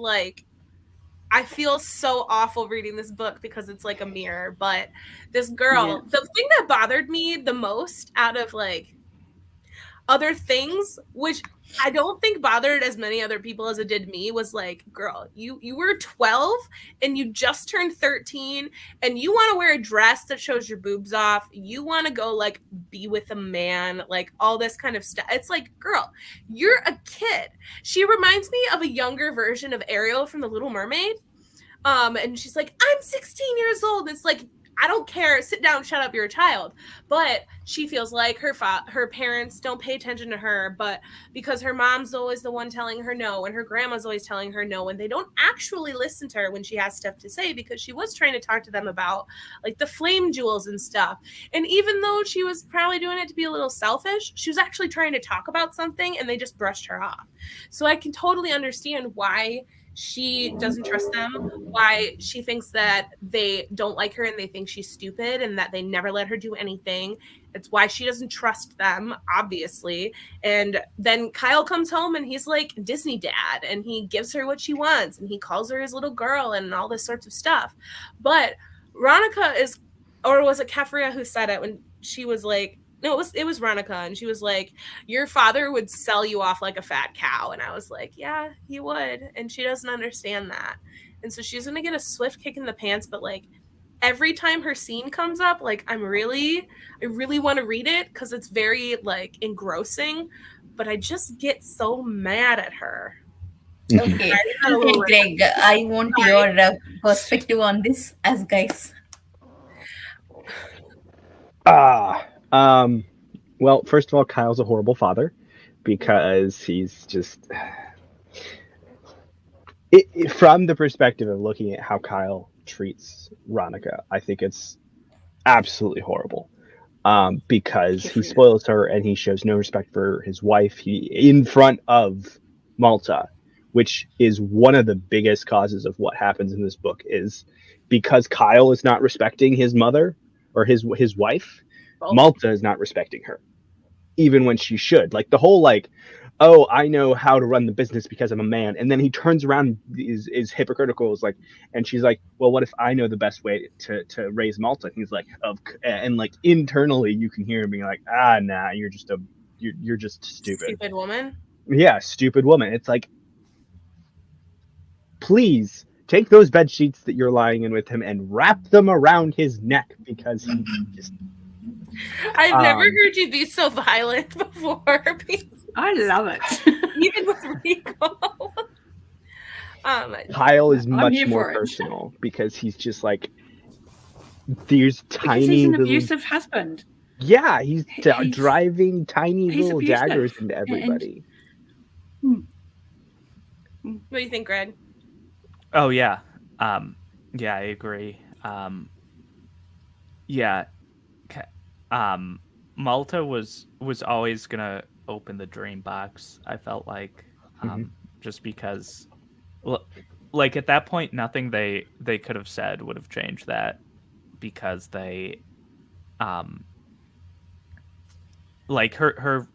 feel so awful reading this book because it's like a mirror. But this girl, the thing that bothered me the most out of like other things, which I don't think bothered as many other people as it did me, was like, girl, you were 12 and you just turned 13 and you want to wear a dress that shows your boobs off. You want to go like be with a man, like all this kind of stuff. It's like, girl, you're a kid. She reminds me of a younger version of Ariel from The Little Mermaid. And she's like, I'm 16 years old. It's like, I don't care. Sit down, shut up. You're a child. But she feels like her parents don't pay attention to her, but because her mom's always the one telling her no, and her grandma's always telling her no, and they don't actually listen to her when she has stuff to say, because she was trying to talk to them about like the flame jewels and stuff. And even though she was probably doing it to be a little selfish, she was actually trying to talk about something, and they just brushed her off. So I can totally understand why she doesn't trust them, why she thinks that they don't like her and they think she's stupid and that they never let her do anything. It's why she doesn't trust them, obviously. And then Kyle comes home and he's like Disney dad, and he gives her what she wants, and he calls her his little girl and all this sorts of stuff. But Veronica is, or was it Kefria who said it when she was like, no, it was Veronica, and she was like, your father would sell you off like a fat cow. And I was like, yeah, he would. And she doesn't understand that. And so she's going to get a swift kick in the pants. But like every time her scene comes up, like I really want to read it because it's very like engrossing. But I just get so mad at her. Okay, Greg, I want your perspective on this as guys. Well, first of all, Kyle's a horrible father because he's just from the perspective of looking at how Kyle treats Veronica, I think it's absolutely horrible. Because he spoils her and he shows no respect for his wife in front of Malta, which is one of the biggest causes of what happens in this book, is because Kyle is not respecting his mother or his wife. Malta is not respecting her, even when she should. Like the whole like, oh, I know how to run the business because I'm a man, and then he turns around is hypocritical. Is like, and she's like, well, what if I know the best way to raise Malta? And he's like, and like internally you can hear him being like, nah, you're just stupid. Stupid woman. Yeah, stupid woman. It's like, please take those bed sheets that you're lying in with him and wrap them around his neck, because he just. I've never heard you be so violent before. I love it. Even with Rico. Kyle is much more personal because he's just like, these tiny. He's an abusive husband. Yeah, he's driving tiny little daggers into everybody. What do you think, Greg? Oh yeah, yeah, I agree. Malta was always gonna open the dream box. I felt like, just because, like at that point, nothing they could have said would have changed that, because they, like her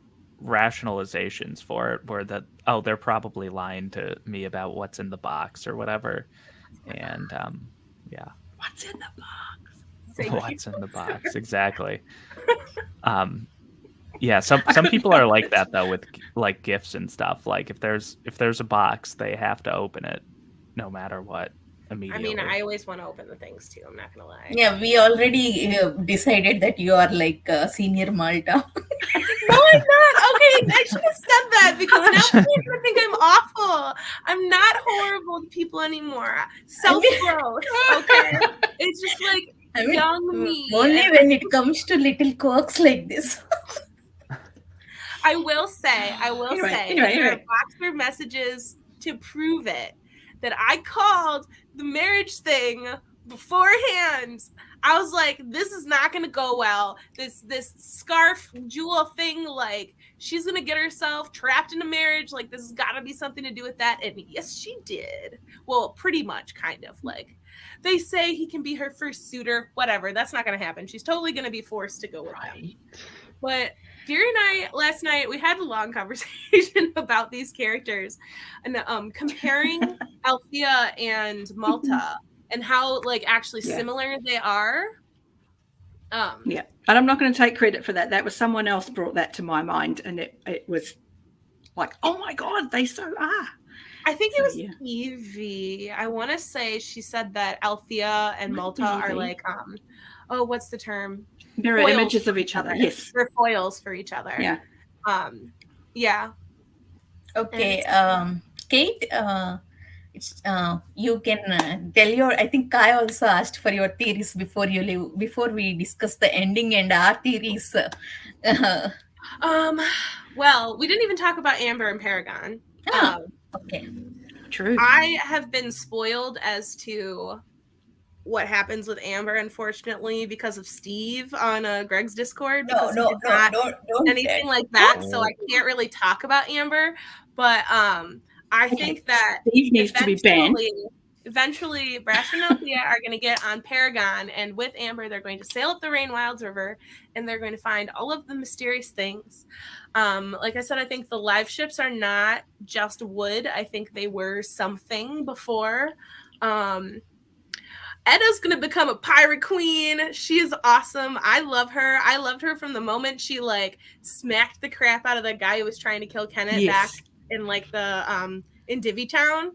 rationalizations for it were that, oh, they're probably lying to me about what's in the box or whatever, and Yeah. What's in the box? Thank What's you. in the box? Exactly. Yeah, some people are like that though with like gifts and stuff. Like if there's a box, they have to open it no matter what I immediately. mean, I always want to open the things too. I'm not gonna lie. Yeah, we already decided that you are like senior Malta. No, I'm not. Okay, I should have said that because now people are gonna think I'm awful. I'm not horrible to people anymore. Self-growth. Okay, it's just like I mean, young me. only and when it comes to little quirks like this. I will say, there are Boxer messages to prove it that I called the marriage thing beforehand. I was like, this is not going to go well. This scarf jewel thing, like she's going to get herself trapped in a marriage. Like this has got to be something to do with that. And yes, she did. Well, pretty much, kind of. Like they say he can be her first suitor. Whatever. That's not going to happen. She's totally going to be forced to go with him. But Deary and I last night we had a long conversation about these characters and comparing Althea and Malta and how like actually similar they are. Yeah, and I'm not going to take credit for that. That was someone else brought that to my mind, and it was like, oh my god, they so are. I think it was Evie. I want to say she said that Althea and Malta are like oh, what's the term? Mirror images of each other. Yes, they're foils for each other. Yeah. Yeah. Okay, Cait, it's you can tell your. I think Kai also asked for your theories before you leave. Before we discuss the ending and our theories. Well, we didn't even talk about Amber and Paragon. Okay. True. I have been spoiled as to what happens with Amber, unfortunately, because of Steve on Greg's Discord. Because don't anything like that. So I can't really talk about Amber. But I think that Steve needs to be banned. Eventually, Brash and Althea are going to get on Paragon, and with Amber, they're going to sail up the Rainwilds River, and they're going to find all of the mysterious things. Like I said, I think the live ships are not just wood. I think they were something before. Edda's going to become a pirate queen. She is awesome. I love her. I loved her from the moment she like smacked the crap out of the guy who was trying to kill Kenneth back in like the in Divvy Town.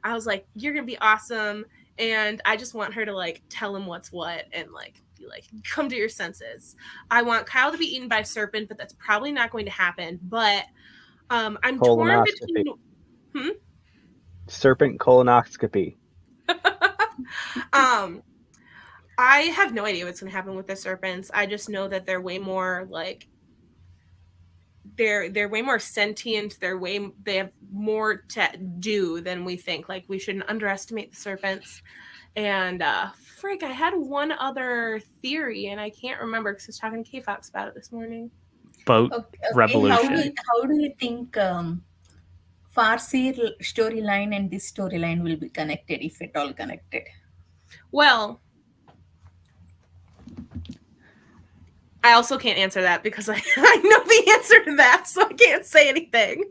I was like, you're going to be awesome. And I just want her to like tell him what's what and like be like, come to your senses. I want Kyle to be eaten by a serpent, but that's probably not going to happen. But I'm torn between serpent colonoscopy. I have no idea what's going to happen with the serpents. I just know that they're way more like they're way more sentient. They have more to do than we think. Like we shouldn't underestimate the serpents. And frick, I had one other theory and I can't remember because I was talking to K-Fox about it this morning. Boat revolution. How do you think Farseer storyline and this storyline will be connected, if at all connected? Well, I also can't answer that because I know the answer to that, so I can't say anything.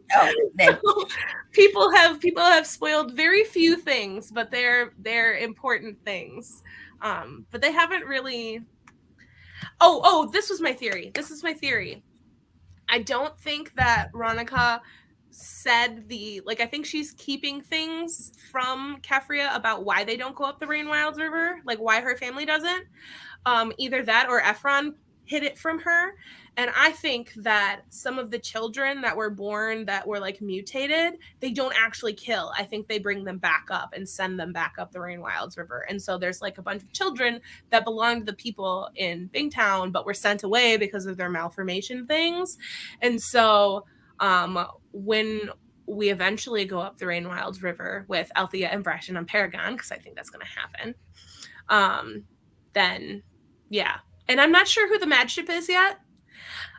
People have spoiled very few things, but they're important things. But they haven't really. Oh, this was my theory. I don't think that Ronica said I think she's keeping things from Kefria about why they don't go up the Rainwilds River, like why her family doesn't. Either that or Ephron hid it from her. And I think that some of the children that were born that were like mutated, they don't actually kill. I think they bring them back up and send them back up the Rainwilds River. And so there's like a bunch of children that belong to the people in Bingtown, but were sent away because of their malformation things. And so when we eventually go up the Rainwilds River with Althea and Brashen on Paragon, because I think that's going to happen, then yeah. And I'm not sure who the Mad ship is yet.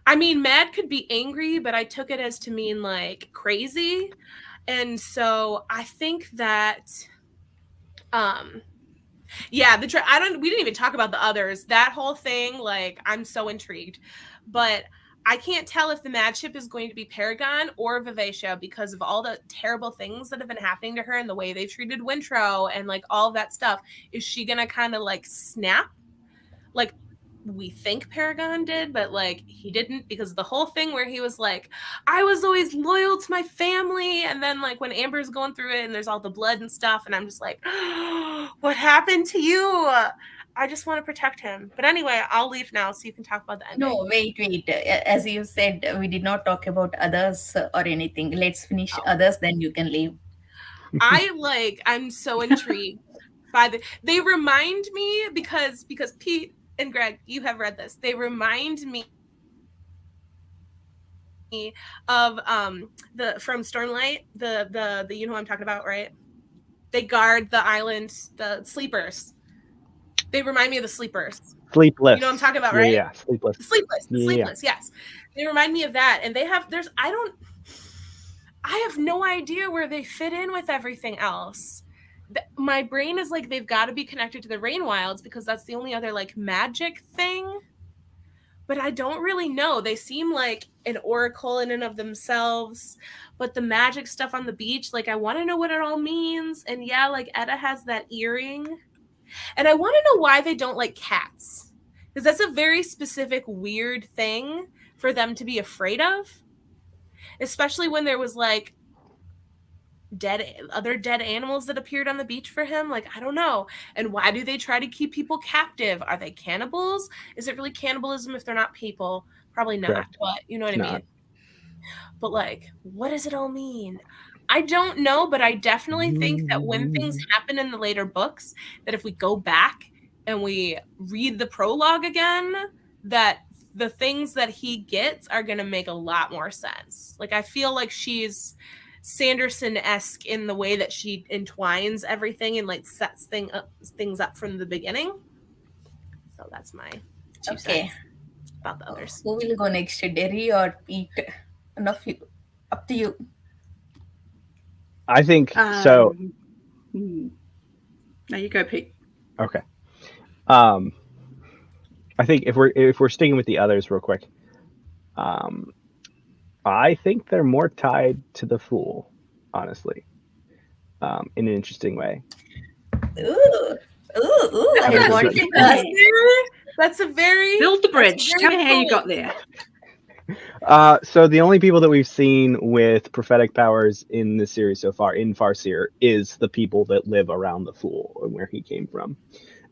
I mean, Mad could be angry, but I took it as to mean like crazy. And so I think that, we didn't even talk about the others. That whole thing, like, I'm so intrigued. But I can't tell if the mad ship is going to be Paragon or Vivacia because of all the terrible things that have been happening to her and the way they treated Wintro and like all that stuff. Is she gonna kind of like snap? Like we think Paragon did, but like he didn't, because the whole thing where he was like, I was always loyal to my family, and then like when Amber's going through it and there's all the blood and stuff, and I'm just like, what happened to you? I just want to protect him. But anyway, I'll leave now so you can talk about the ending. No, wait, wait. As you said, we did not talk about others or anything. Let's finish others, then you can leave. I'm so intrigued by they remind me because Pete and Greg, you have read this. They remind me of the from Stormlight, the you know what I'm talking about, right? They guard the island, the sleepers. They remind me of the sleepers. Sleepless. You know what I'm talking about, right? Yeah, sleepless. Sleepless, yes. They remind me of that. And they have I have no idea where they fit in with everything else. My brain is like, they've got to be connected to the Rain Wilds because that's the only other like magic thing. But I don't really know. They seem like an oracle in and of themselves. But the magic stuff on the beach, like, I want to know what it all means. And yeah, like, Etta has that earring. And I want to know why they don't like cats. Because that's a very specific, weird thing for them to be afraid of. Especially when there was, like, other dead animals that appeared on the beach for him. Like, I don't know. And why do they try to keep people captive? Are they cannibals? Is it really cannibalism if they're not people? Probably not. Correct. But you know what I mean? But like, what does it all mean? I don't know, but I definitely think that when things happen in the later books, that if we go back and we read the prologue again, that the things that he gets are going to make a lot more sense. Like, I feel like she's Sanderson-esque in the way that she entwines everything and like sets things up from the beginning. So that's my 2 cents about the others. Who will go next, Derry or Pete? One of you. Up to you. I think so. There you go, Pete. Okay. I think if we're sticking with the others real quick, I think they're more tied to the Fool, honestly, in an interesting way. Ooh. I wanted to That's a very build the bridge. Tell me how you got there. So the only people that we've seen with prophetic powers in the series so far in Farseer is the people that live around the Fool and where he came from.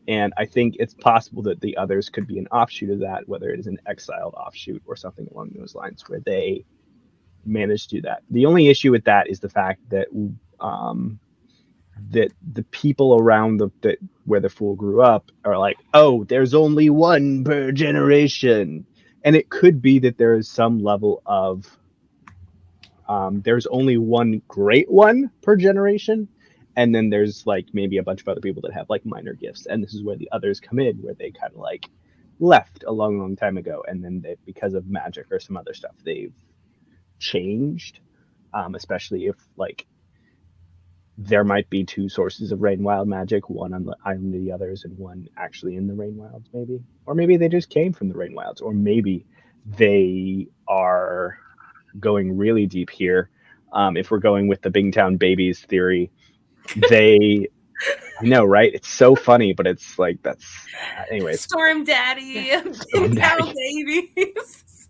And I think it's possible that the others could be an offshoot of that, whether it is an exiled offshoot or something along those lines, where they managed to do that. The only issue with that is the fact that that the people around where the Fool grew up are like, oh, there's only one per generation. And it could be that there is some level of there's only one great one per generation. And then there's like maybe a bunch of other people that have like minor gifts. And this is where the others come in, where they kind of like left a long, long time ago. And then because of magic or some other stuff, they've changed, especially if like there might be 2 sources of Rain Wild magic, one on the island of the others and one actually in the Rain Wilds, maybe. Or maybe they just came from the Rain Wilds, or maybe they are going really deep here. If we're going with the Bingtown Babies theory, I know, right? It's so funny, but it's like, that's anyways. Storm Daddy, Bingtown Babies.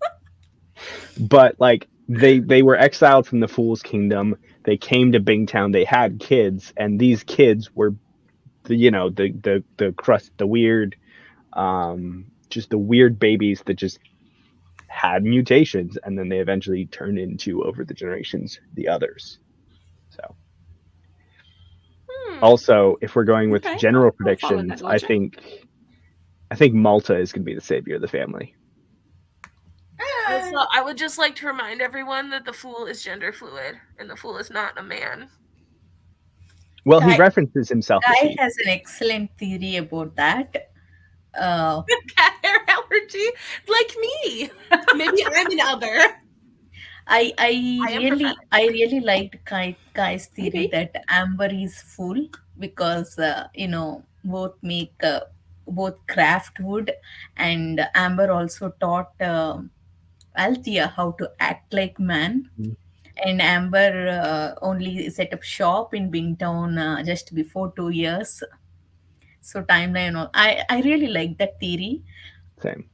But like they were exiled from the Fool's Kingdom. They came to Bingtown. They had kids, and these kids were the crust, the weird, just the weird babies that just had mutations, and then they eventually turned into, over the generations, the others. So also, if we're going with general predictions, I think Malta is going to be the savior of the family. Also, I would just like to remind everyone that the Fool is gender fluid, and the Fool is not a man. Well, he references himself. Guy has an excellent theory about that. Cat hair allergy, like me. Maybe I'm an other. I really liked Kai's theory that Amber is full because both craft wood, and Amber also taught Althea how to act like man. Mhm. And Amber only set up shop in Bingtown just before 2 years. So timeline, I really like that theory. Same.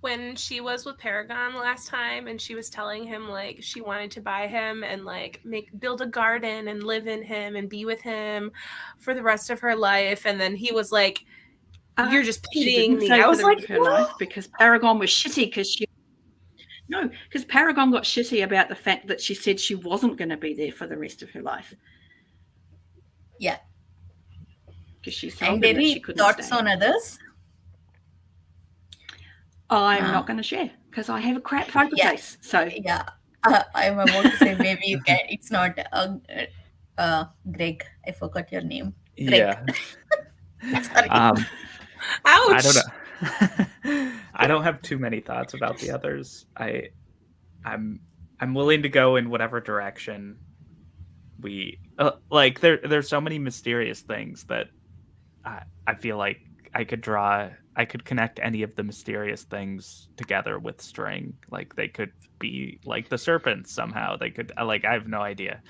When she was with Paragon last time and she was telling him like she wanted to buy him and like build a garden and live in him and be with him for the rest of her life, and then he was like, "You're just She pitying didn't me." say I for was the like, rest of her life, because Paragon was shitty because Paragon got shitty about the fact that she said she wasn't going to be there for the rest of her life. Yeah. Because she told And him that Derry, she couldn't thoughts stay. on others? I'm not going to share because I have a crap poker Yeah. face. So Yeah. I'm about to say maybe you can. It's not Greg. I forgot your name. Greg. Yeah. Sorry. "Ouch!" I don't know. I don't have too many thoughts about the others. I'm willing to go in whatever direction we like. There's so many mysterious things that I feel like I could connect any of the mysterious things together with string. Like they could be like the serpents somehow. They could I have no idea.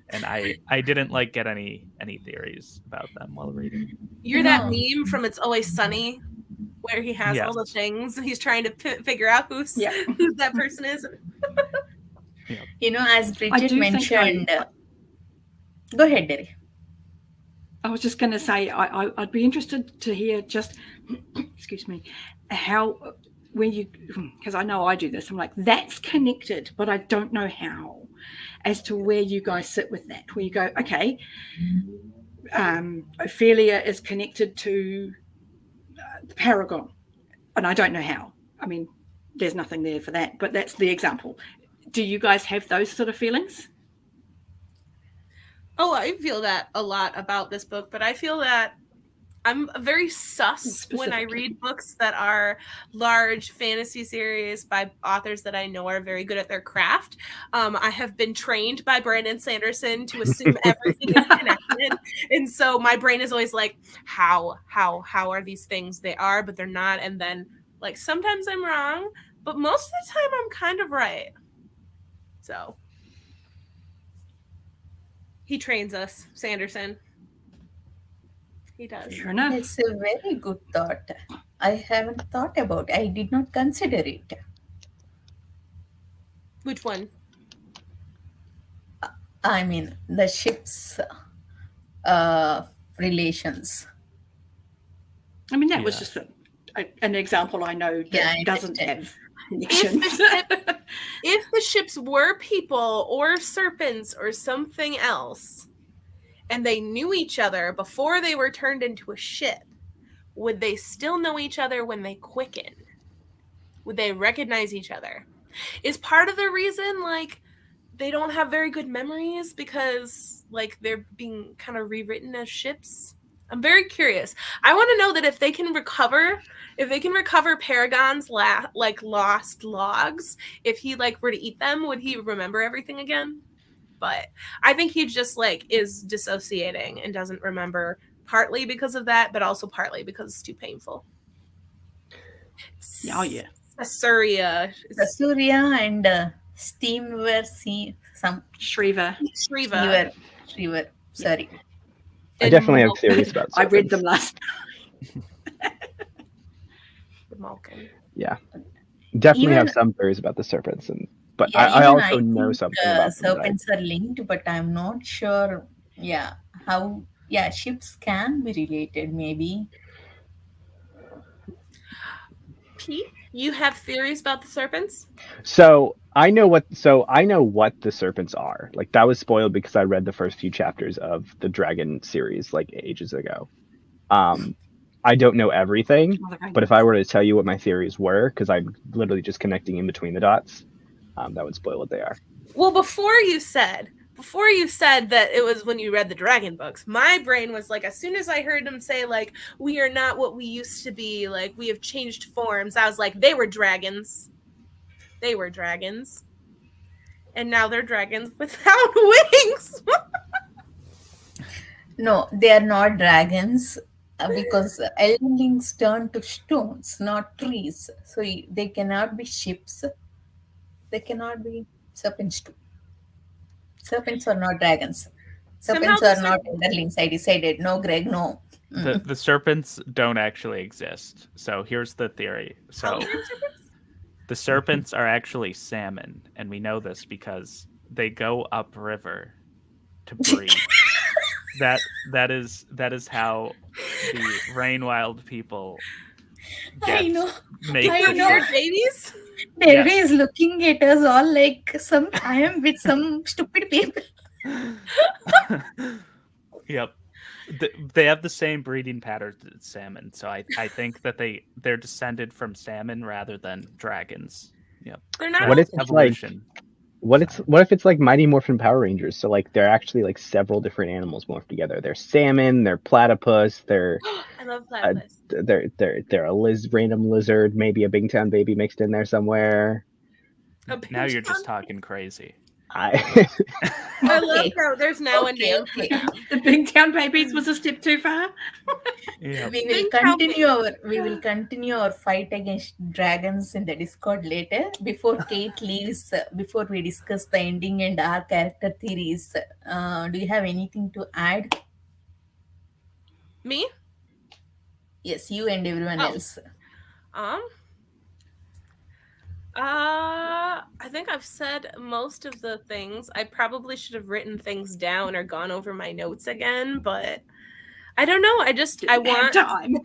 And I didn't like get any theories about them while reading. You're that No. meme from It's Always Sunny where he has all the Yes. things. He's trying to figure out who that person is. As I Bridget do think mentioned. Go ahead, Derry. I was just going to say I'd be interested to hear just, excuse me, how when you, because I know I do this, I'm like, that's connected, but I don't know how, as to where you guys sit with that, where you go, okay, Ophelia is connected to the Paragon, and I don't know how. I mean, there's nothing there for that, but that's the example. Do you guys have those sort of feelings? Oh, I feel that a lot about this book, but I feel that I'm very sus when I read books that are large fantasy series by authors that I know are very good at their craft. I have been trained by Brandon Sanderson to assume everything is connected. And so my brain is always like, how are these things? They are, but they're not. And then like sometimes I'm wrong, but most of the time I'm kind of right. So he trains us, Sanderson. He does. Fair enough. It's a very good thought. I haven't thought about it. I did not consider it. Which one? I mean, the ship's relations. I mean, that was just an example I know that doesn't have connections. If the ships were people or serpents or something else, and they knew each other before they were turned into a ship, would they still know each other when they quickened? Would they recognize each other? Is part of the reason like they don't have very good memories because like they're being kind of rewritten as ships? I'm very curious. I want to know that if they can recover Paragon's lost logs, if he like were to eat them, would he remember everything again? But I think he just like is dissociating and doesn't remember, partly because of that, but also partly because it's too painful. Oh yeah. Sasuria and Steam were some Shriva. Sorry. I definitely have theories about serpents. I read them last. Malkin. Yeah, definitely have some theories about the serpents, but I also know something about them. Serpents are linked, but I'm not sure. Yeah, how? Yeah, ships can be related, maybe. Pete, you have theories about the serpents? So I know what the serpents are. Like that was spoiled because I read the first few chapters of the Dragon series like ages ago. I don't know everything, but if I were to tell you what my theories were, because I'm literally just connecting in between the dots, that would spoil what they are. Well, before you said that it was when you read the Dragon books, my brain was like, as soon as I heard him say like, we are not what we used to be, like we have changed forms, I was like, they were dragons. They were dragons. And now they're dragons without wings. No, they are not dragons. because elderlings turn to stones, not trees. So they cannot be ships. They cannot be serpents too. Serpents are not dragons. Somehow Serpents the are not elderlings. I decided. No, Greg, no. The serpents don't actually exist. So here's the theory. So Hologram serpents? the serpents are actually salmon, and we know this because they go upriver to breed. that is how the Rainwild people I know. make I the know. Weird ship. babies? Devi Yes. is looking at us all like I am with some stupid people. Yep. They have the same breeding patterns as salmon, so I think that they're descended from salmon rather than dragons. Yep. They're not What all if it's like evolution? what if it's like Mighty Morphin Power Rangers? So like they're actually like several different animals morphed together. They're salmon, they're platypus, they're I love platypus. they're a random lizard, maybe a Big Town baby mixed in there somewhere. Now you're just talking crazy. I I love Okay. how there's now a Okay, name. okay. The Big Town Babies was a step too far. Yep. We will continue our fight against dragons in the Discord later. Before Kate leaves, before we discuss the ending and our character theories, do you have anything to add? Me? Yes, you and everyone Oh. else. I think I've said most of the things. I probably should have written things down or gone over my notes again, but I don't know. I want time.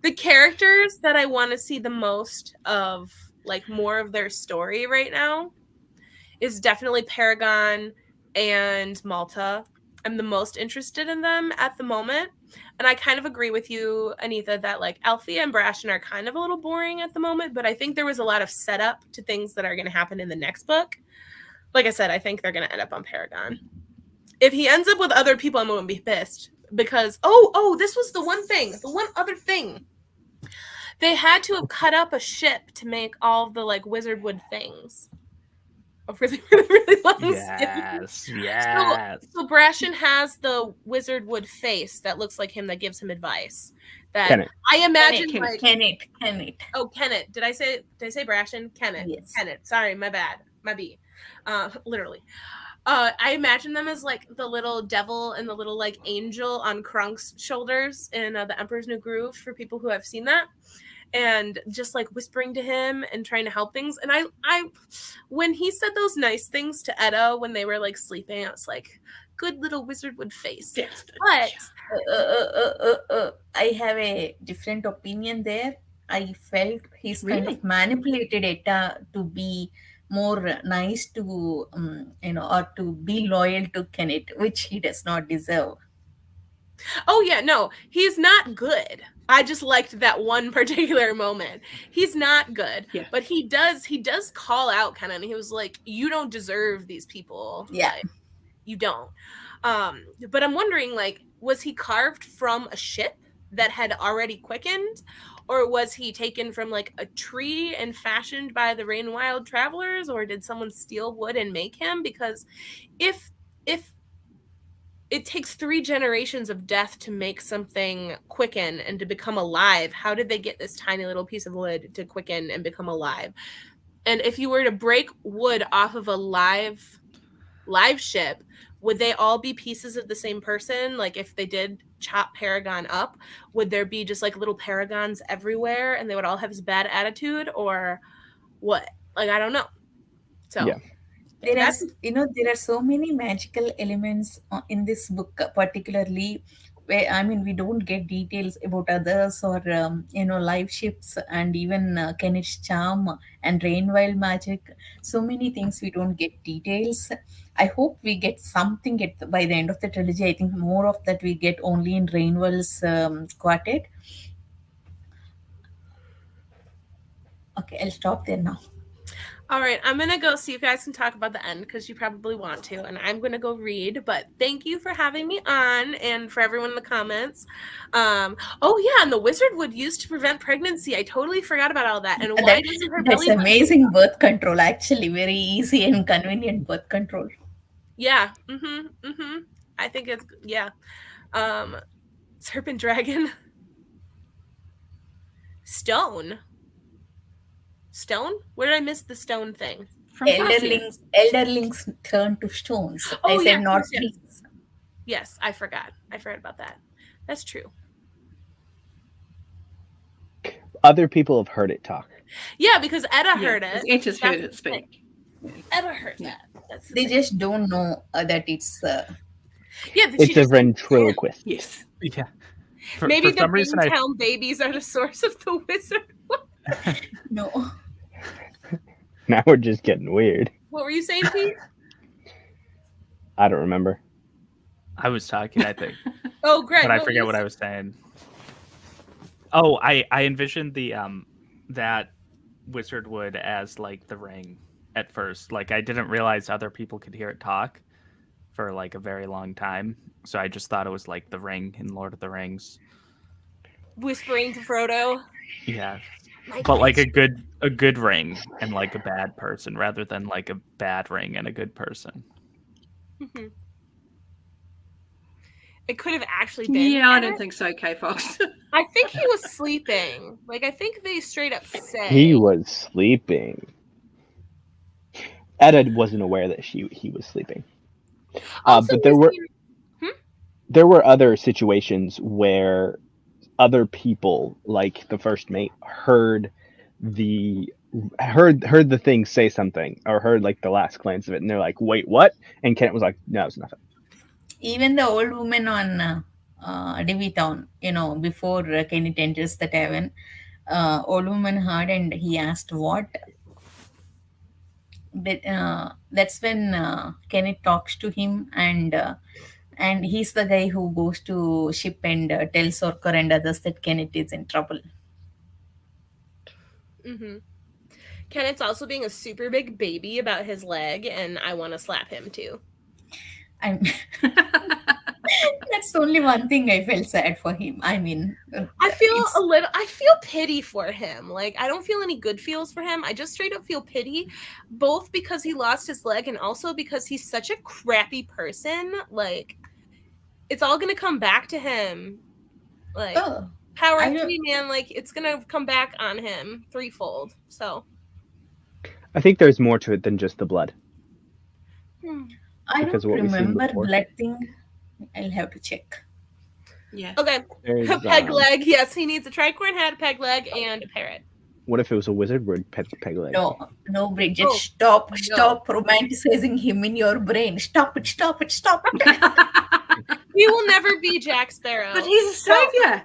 the characters that I want to see the most of, like more of their story right now, is definitely Paragon and Malta. I'm the most interested in them at the moment. And I kind of agree with you, Anita, that like Althea and Brashen are kind of a little boring at the moment, but I think there was a lot of setup to things that are going to happen in the next book. Like I said, I think they're going to end up on Paragon. If he ends up with other people, I'm going to be pissed because, this was the one other thing. They had to have cut up a ship to make all the like wizard wood things. A really, really, really long Yes. Yes. So Brashen has the wizard wood face that looks like him that gives him advice. That Kenneth. I imagine Kenneth. Oh, Kenneth. Did I say Brashen? Kenneth. Yes. Kenneth. Sorry, my bad. My B. Literally. I imagine them as like the little devil and the little like angel on Krunk's shoulders in The Emperor's New Groove, for people who have seen that. And just like whispering to him and trying to help things. And I when he said those nice things to Edda when they were like sleeping, I was like, good little wizard wood face. But I have a different opinion there. I felt he's kind of manipulated Etta to be more nice to or to be loyal to Kenneth, which he does not deserve. Oh yeah, no, he's not good. I just liked that one particular moment. He's not good, but he does call out kind of, and he was like, you don't deserve these people. Yeah. Like, you don't. But I'm wondering, like, was he carved from a ship that had already quickened? Or was he taken from like a tree and fashioned by the Rainwild travelers? Or did someone steal wood and make him? Because if it takes 3 generations of death to make something quicken and to become alive, how did they get this tiny little piece of wood to quicken and become alive? And if you were to break wood off of a live ship, would they all be pieces of the same person? Like if they did chop Paragon up, would there be just like little Paragons everywhere and they would all have this bad attitude, or what? Like, I don't know. So yeah. There are so many magical elements in this book, particularly where we don't get details about others or live ships and even Kenneth's charm and Rainwild magic. So many things we don't get details. I hope we get something by the end of the trilogy. I think more of that we get only in Rainwald's quartet. Okay, I'll stop there now. All right, I'm going to go see if you guys can talk about the end because you probably want to, and I'm going to go read. But thank you for having me on and for everyone in the comments. And the wizard would use to prevent pregnancy. I totally forgot about all that. And why doesn't her belly That's amazing birth control, actually. Very easy and convenient birth control. Yeah. I think it's, Serpent Dragon. Stone. Stone? Where did I miss the stone thing? From Farseer. Elderlings turn to stones. I Oh, said yes, not yes, yes. trees. Yes, I forgot. I forgot about that. That's true. Other people have heard it talk. Yeah, because Edda Yeah, heard because it. Ed has heard That's it the thing. speak. Edda heard Yeah. that. That's the They thing. just don't know that it's. Yeah, that she It's a doesn't understand. ventriloquist. Yes. Yeah. Maybe For the some reason, I Boomtown babies are the source of the wizard. No. Now we're just getting weird. What were you saying, Pete? I don't remember. I was talking, I think, Oh, Greg. but I what were forget you what I was saying. Oh, I envisioned the that wizard wood as like the ring at first. Like I didn't realize other people could hear it talk for like a very long time. So I just thought it was like the ring in Lord of the Rings. whispering to Frodo? Yeah. My But like bitch. a good ring and like a bad person rather than like a bad ring and a good person. Mhm. It could have actually been. Yeah, I Ed. don't think so, K Fox. I think he was sleeping. Like, I think they straight up say. He was sleeping. Edda wasn't aware that he was sleeping. Also, But there was were he- there were other situations where other people, like the first mate, heard the thing say something, or heard like the last glance of it, and they're like, "Wait, what?" And Kent was like, "No, it's nothing." Even the old woman on Devi Town, before Kenneth enters the tavern, old woman heard and he asked what. That's when Kenneth talks to him, and he's the guy who goes to ship and tells Orker and others that Kenneth is in trouble. Mhm. Kenneth's also being a super big baby about his leg, and I want to slap him too. I'm That's only one thing I felt sad for him. I mean, I feel it's I feel pity for him. Like, I don't feel any good feels for him. I just straight up feel pity, both because he lost his leg and also because he's such a crappy person. Like, it's all gonna come back to him. Like, oh, Power I of don't. 3, man, like, it's gonna come back on him threefold. So, I think there's more to it than just the blood, I because don't of what we've seen remember before. blood thing. I'll have to check. Yeah. okay. There's, Peg leg. Yes, he needs a tricorn hat, a peg leg, and a parrot. What if it was a wizard word peg leg? No, Bridget, Oh, stop, no. stop romanticizing him in your brain. Stop it, stop it, stop it. He will never be Jack Sparrow. But he's a savior.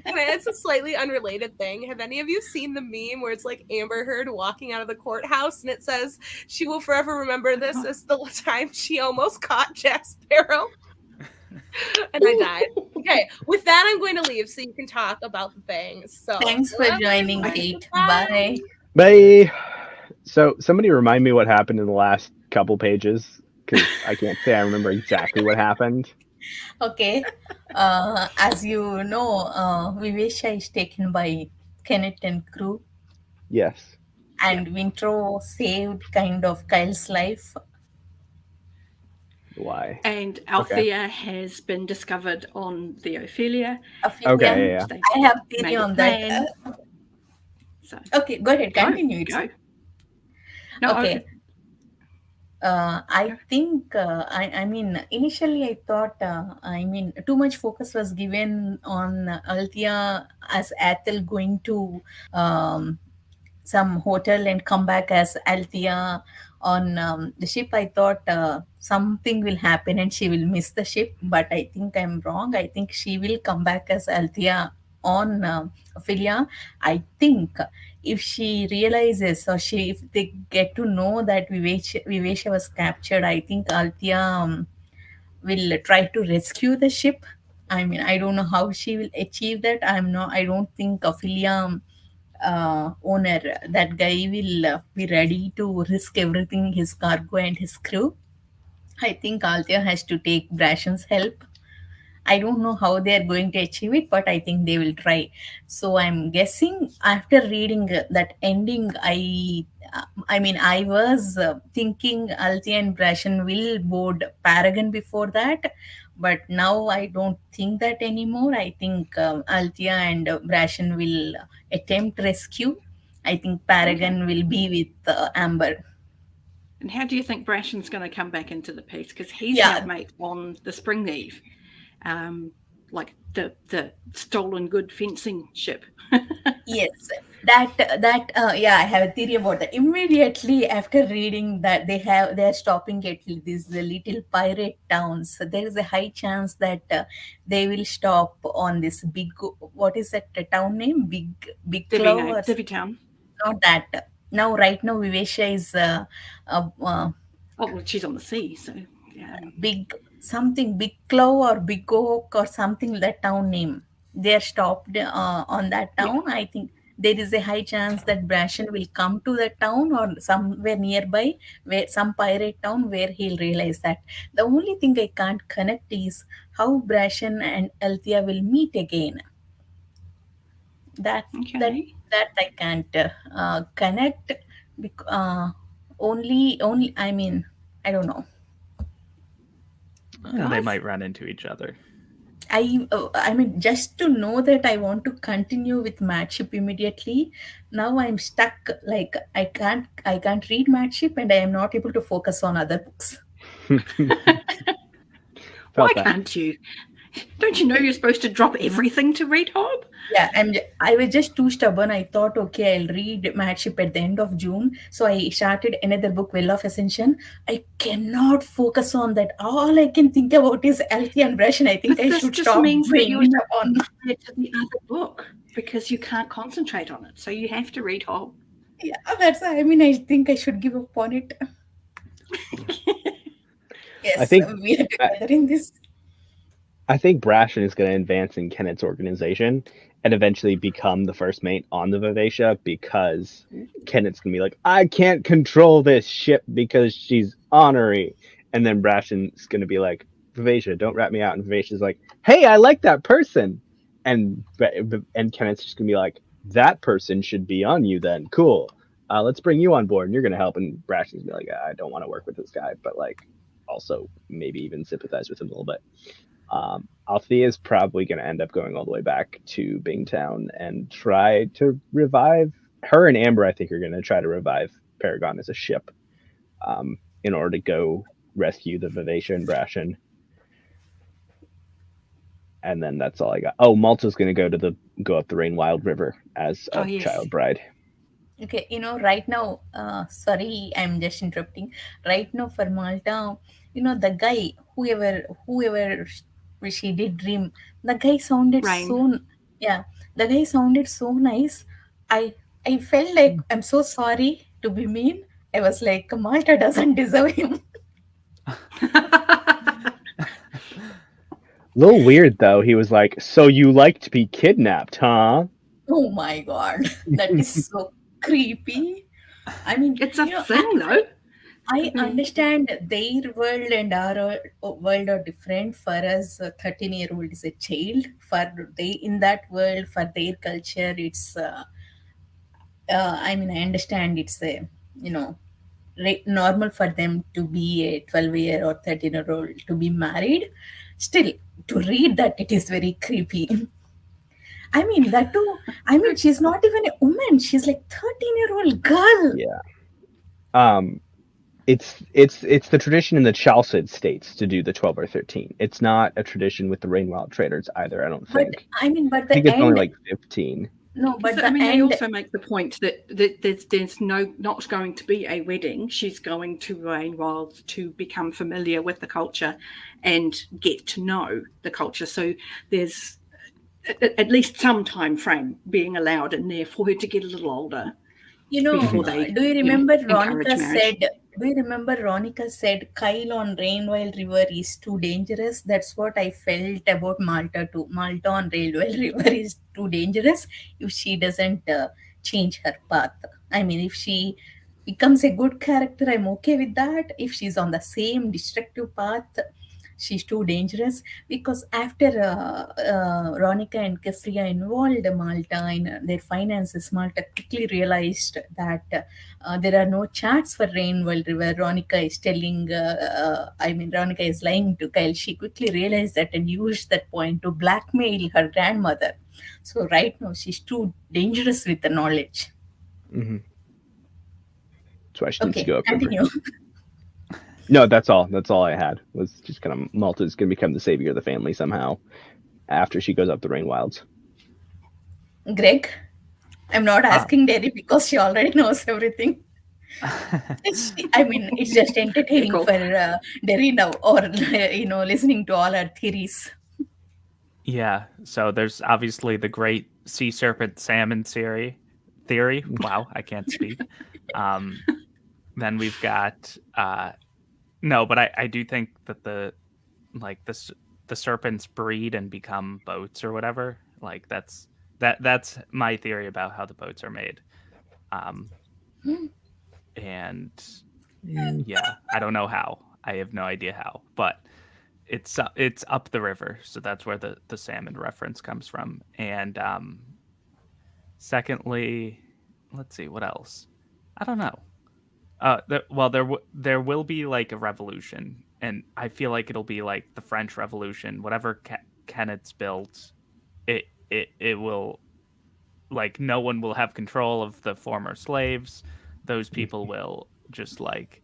It's a slightly unrelated thing. Have any of you seen the meme where it's like Amber Heard walking out of the courthouse and it says she will forever remember this as the time she almost caught Jack Sparrow? And I died. Okay, with that, I'm going to leave so you can talk about the things. So Thanks for joining, Kate. Bye. Bye. Bye. So somebody remind me what happened in the last couple pages, because I can't say I remember exactly what happened. Okay. As you know, Vivesha is taken by Kenneth and crew, Yes. and Wintro saved kind of Kyle's life. Why? And Althea has been discovered on the Ophelia. Okay, yeah. They've I have made theory a on plan. that. So Okay, go ahead. Continue. go. No, Okay. I think, I mean, initially I thought, too much focus was given on Althea as Athel going to some hotel and come back as Althea on the ship. I thought something will happen and she will miss the ship, but I think I'm wrong. I think she will come back as Althea on Ophelia. I think if she realizes, or if they get to know that Vivesha was captured, I think Althea will try to rescue the ship. I mean, I don't know how she will achieve that. I don't think Ophelia owner, that guy will be ready to risk everything, his cargo and his crew. I think Althea has to take Brashen's help. I don't know how they are going to achieve it, but I think they will try. So I'm guessing after reading that ending, I mean, I was thinking Althea and Brashen will board Paragon before that, but now I don't think that anymore. I think Althea and Brashen will attempt rescue. I think Okay. Paragon will be with Amber. And how do you think Brashen's going to come back into the piece? Because he's Yeah, helpmate on the Spring Eve, like the stolen good fencing ship. yes, yeah, I have a theory about that. Immediately after reading that, they're stopping at these little pirate towns. So there is a high chance that they will stop on this big, what is that town name? Big Clow or Divvytown. not that. Now, right now, Vivesha is uh, uh, Oh well, she's on the sea, so big something, Big Clow or Big Oak or something, that town name. They're stopped on that yeah. town. I think there is a high chance that Brashen will come to that town or somewhere nearby, where some pirate town, where he'll realize that. The only thing I can't connect is how Brashen and Althea will meet again. That that Okay. that I can't connect. Only I mean, I don't know. They Guys, might run into each other. I mean, just to know that I want to continue with Matship immediately. Now I'm stuck. Like I can't read Matship, and I am not able to focus on other books. why Felt that. can't you? Don't you know you're supposed to drop everything to read Hob? Yeah, I was just too stubborn. I thought, okay, I'll read Matship at the end of June. So I started another book, Well of Ascension. I cannot focus on that. All I can think about is Althea and Brush, and I think But I this should just stop means that you're bringing it up on. to the other book because you can't concentrate on it. So you have to read Hob. Yeah, that's. I mean, I think I should give up on it. I Yes, think we are I, together in this. I think Brashen is going to advance in Kenneth's organization and eventually become the first mate on the Vivacia because Kenneth's going to be like, I can't control this ship because she's honorary. And then Brashen's going to be like, Vivacia, don't rat me out. And Vivacia's like, hey, I like that person. And Kenneth's just going to be like, that person should be on you then. Cool. Let's bring you on board and you're going to help. And Brashen's going to be like, I don't want to work with this guy, but like also maybe even sympathize with him a little bit. Althea is probably going to end up going all the way back to Bingtown and try to revive her and Amber. I think are going to try to revive Paragon as a ship in order to go rescue the Vivacia and Brashen. And then that's all I got. Oh, Malta's going to go up the Rainwild River as Oh a yes. child bride. Okay, right now, sorry, I'm just interrupting. Right now, for Malta, the guy, whoever she did dream, the guy sounded Rain. yeah, the guy sounded so nice. I, I felt like, I'm so sorry to be mean. I was like, Malta doesn't deserve him. Little weird though. He was like, "So you like to be kidnapped, huh?" Oh my God, that is so creepy. I mean, It's a thing though. I mean- understand their world and our world are different. For us, a 13-year-old is a child. For they in that world, for their culture, it's. I mean, I understand it's a you know normal for them to be a 12-year or 13-year-old to be married. Still, to read that, it is very creepy. I mean, that too. I mean, she's not even a woman. She's like 13-year-old girl. Yeah. It's the tradition in the Chalcid states to do the 12 or 13. It's not a tradition with the Rainwild Traders either, I don't But think. I mean, but I the think it's only end. like 15. No, but I the mean, they end. also make the point that there's not going to be a wedding. She's going to Rainwild to become familiar with the culture and get to know the culture. So there's at least some time frame being allowed in there for her to get a little older before they. Do you remember encourage Ronica marriage. said? Do you remember Ronica said Kyle on Rainwell River is too dangerous? That's what I felt about Malta too. Malta on Rainwell River is too dangerous if she doesn't change her path. I mean, if she becomes a good character, I'm okay with that. If she's on the same destructive path, she's too dangerous. Because after Ronica and Kefria involved Malta in their finances, Malta quickly realized that there are no chats for Rainworld River. Ronica is telling, Ronica is lying to Kyle. She quickly realized that and used that point to blackmail her grandmother. So right now she's too dangerous with the knowledge. Mm-hmm. That's why she needs to Okay, go upriver. continue. No, that's all. That's all I had. Was just kind of Malta's going to become the savior of the family somehow after she goes up the Rain Wilds. Greg, I'm not asking Derry because she already knows everything. It's just entertaining Pickle. for Derry now, or listening to all our theories. Yeah, so there's obviously the great sea serpent salmon theory. Wow, I can't speak. Then we've got no, but I do think that the serpents breed and become boats or whatever. Like that's my theory about how the boats are made. And yeah, I don't know how. I have no idea how, but it's up the river, so that's where the salmon reference comes from. And secondly, let's see what else. I don't know. There will be like a revolution, and I feel like it'll be like the French Revolution. Whatever Kenneth's built, it will, like, no one will have control of the former slaves. Those people will just like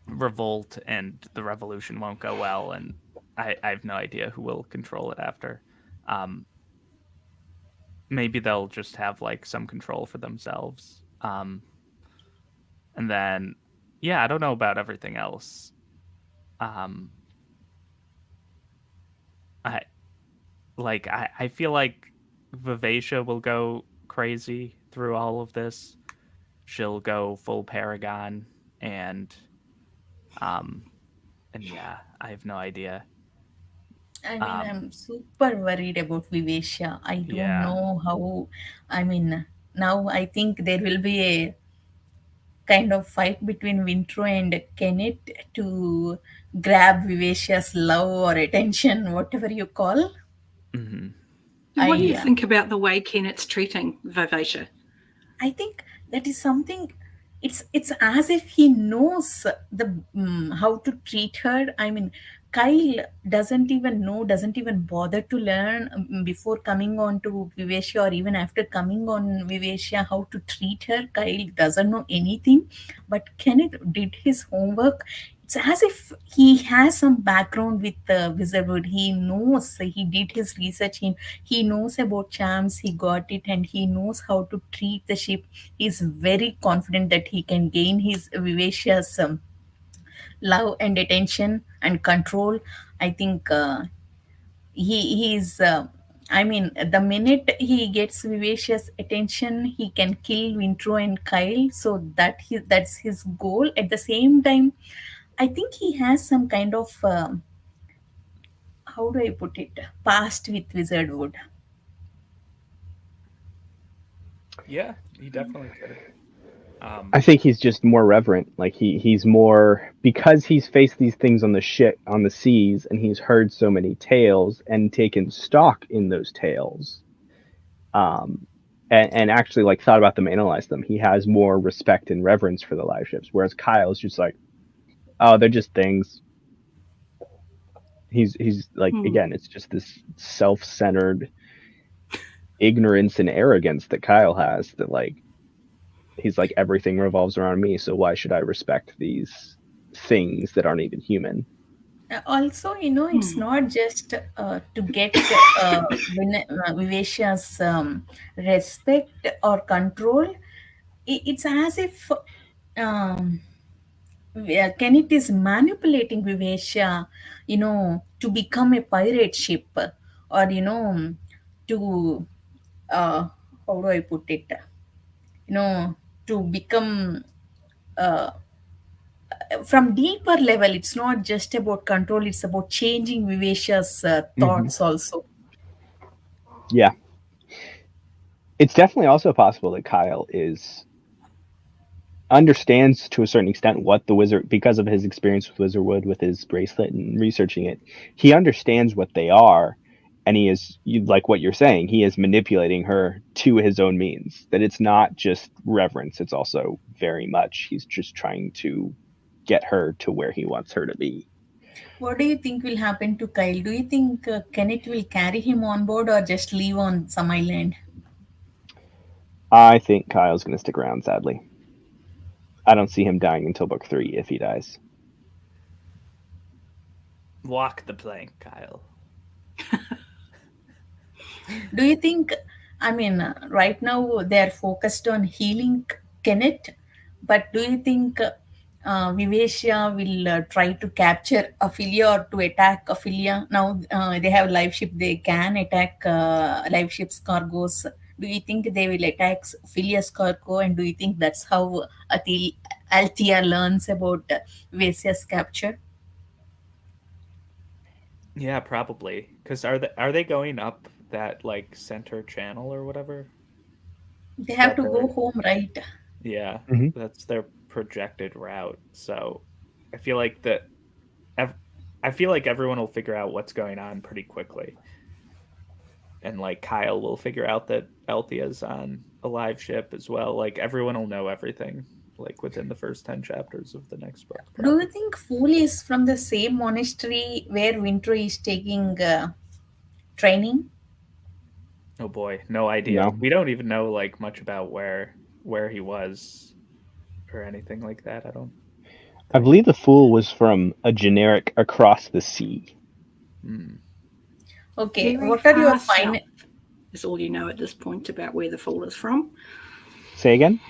revolt, and the revolution won't go well. And I have no idea who will control it after. Maybe they'll just have like some control for themselves. And then, yeah, I don't know about everything else. I feel like Vivacia will go crazy through all of this. She'll go full Paragon, and yeah, I have no idea. I'm super worried about Vivacia. I don't Yeah. know how. Now I think there will be a kind of fight between Wintro and Kenneth to grab Vivacia's love or attention, whatever you call. Mm-hmm. What do you think about the way Kenneth's treating Vivacia? I think that is something. It's as if he knows the how to treat her. Kyle doesn't even bother to learn before coming on to Vivacia, or even after coming on Vivacia, how to treat her. Kyle doesn't know anything, but Kenneth did his homework. It's as if he has some background with Wizardwood. He knows, he did his research. He knows about charms. He got it, and he knows how to treat the ship. He's very confident that he can gain his Vivacious love and attention and control. I think he's. The minute he gets Vivacious attention, he can kill Wintro and Kyle. So that's his goal. At the same time, I think he has some kind of how do I put it, past with Wizardwood. Yeah, he definitely could. I think he's just more reverent. Like he's more, because he's faced these things on the seas, and he's heard so many tales and taken stock in those tales. And actually like thought about them, analyzed them. He has more respect and reverence for the live ships, whereas Kyle's just like, oh, they're just things. He's like, again, it's just this self-centered ignorance and arrogance that Kyle has, that like, he's like, everything revolves around me, so why should I respect these things that aren't even human? Also, it's not just to get Vivacia's respect or control. It's as if Kenneth is manipulating Vivacia, to become a pirate ship, or to how do I put it, to become from deeper level. It's not just about control, it's about changing Vivacia's thoughts also. Yeah, it's definitely also possible that Kyle is understands to a certain extent what the wizard, because of his experience with Wizardwood, with his bracelet and researching it, he understands what they are, and he is, like what you're saying, he is manipulating her to his own means. That it's not just reverence, it's also very much he's just trying to get her to where he wants her to be. What do you think will happen to Kyle? Do you think Kenneth will carry him on board or just leave on some island? I think Kyle's going to stick around, sadly. I don't see him dying until book 3 if he dies. Walk the plank, Kyle. Do you think, I mean, right now they're focused on healing Kenneth, but do you think Vivesha will try to capture Ophelia or to attack Ophelia? Now they have live ship, they can attack live ship's cargoes. Do you think they will attack Ophelia's cargo, and do you think that's how Althea learns about Vivesha's capture? Yeah, probably. Because are they going up that like center channel or whatever? They have to That go they're- home, right? Yeah, Mhm. that's their projected route. So I feel like that. I feel like everyone will figure out what's going on pretty quickly, and like Kyle will figure out that Althea's on a live ship as well. Like everyone will know everything, like within the first 10 chapters of the next book. Do Probably. you think Fool is from the same monastery where Wintry is taking training? Oh boy, no idea. No. We don't even know like much about where he was or anything like that. I don't. I believe the Fool was from a generic across the sea. Hmm. Okay, Very what are your far final? south is all you know at this point about where the Fool is from. Say again?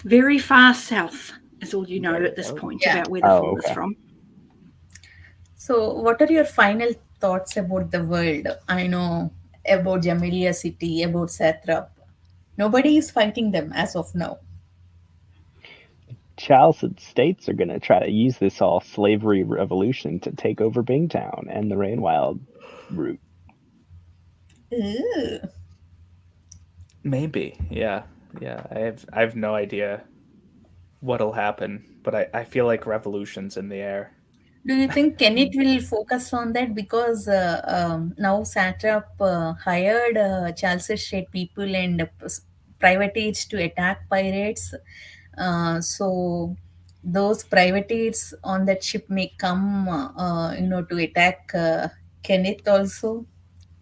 Very far south is all you know Very at this well. point Yeah. about where the Oh, Fool is okay. from. So, what are your final thoughts about the world? I know about Jamelia City, about Satrap. Nobody is fighting them as of now. Chalced states are going to try to use this all slavery revolution to take over Bingtown and the Rainwild route. Ooh. Maybe, yeah. I have no idea what'll happen, but I feel like revolution's in the air. Do you think Kenneth will focus on that because now Satrap hired Charles State people and privateers to attack pirates? So those privateers on that ship may come, to attack Kenneth also.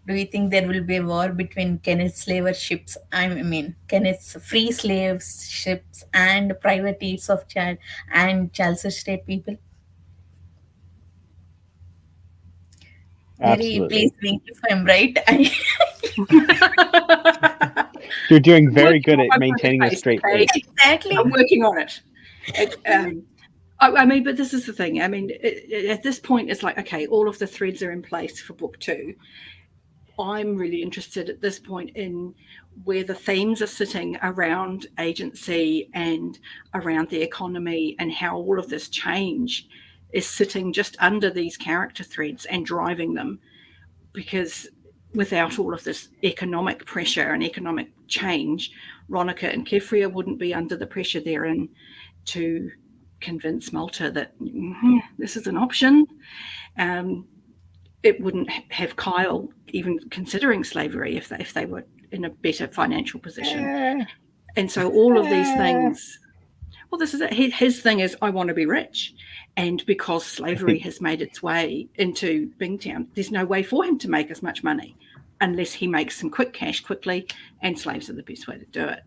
Do you think there will be a war between Kenneth's slaver ships? I mean, Kenneth's free slaves ships and privateers of and Charles State people? Mary, please Absolutely. think if I'm right. You're doing very Working good on at my maintaining a face, straight okay? face. Exactly. I'm working on it. I mean, but this is the thing. I mean, at this point, it's like, okay, all of the threads are in place for book 2. I'm really interested at this point in where the themes are sitting around agency and around the economy, and how all of this change is sitting just under these character threads and driving them. Because without all of this economic pressure and economic change, Ronica and Kefria wouldn't be under the pressure they're in to convince Malta that this is an option. It wouldn't have Kyle even considering slavery if they were in a better financial position. And so all of these things, well, this is it. His thing is, I want to be rich. And because slavery has made its way into Bingtown, there's no way for him to make as much money unless he makes some quick cash quickly, and slaves are the best way to do it.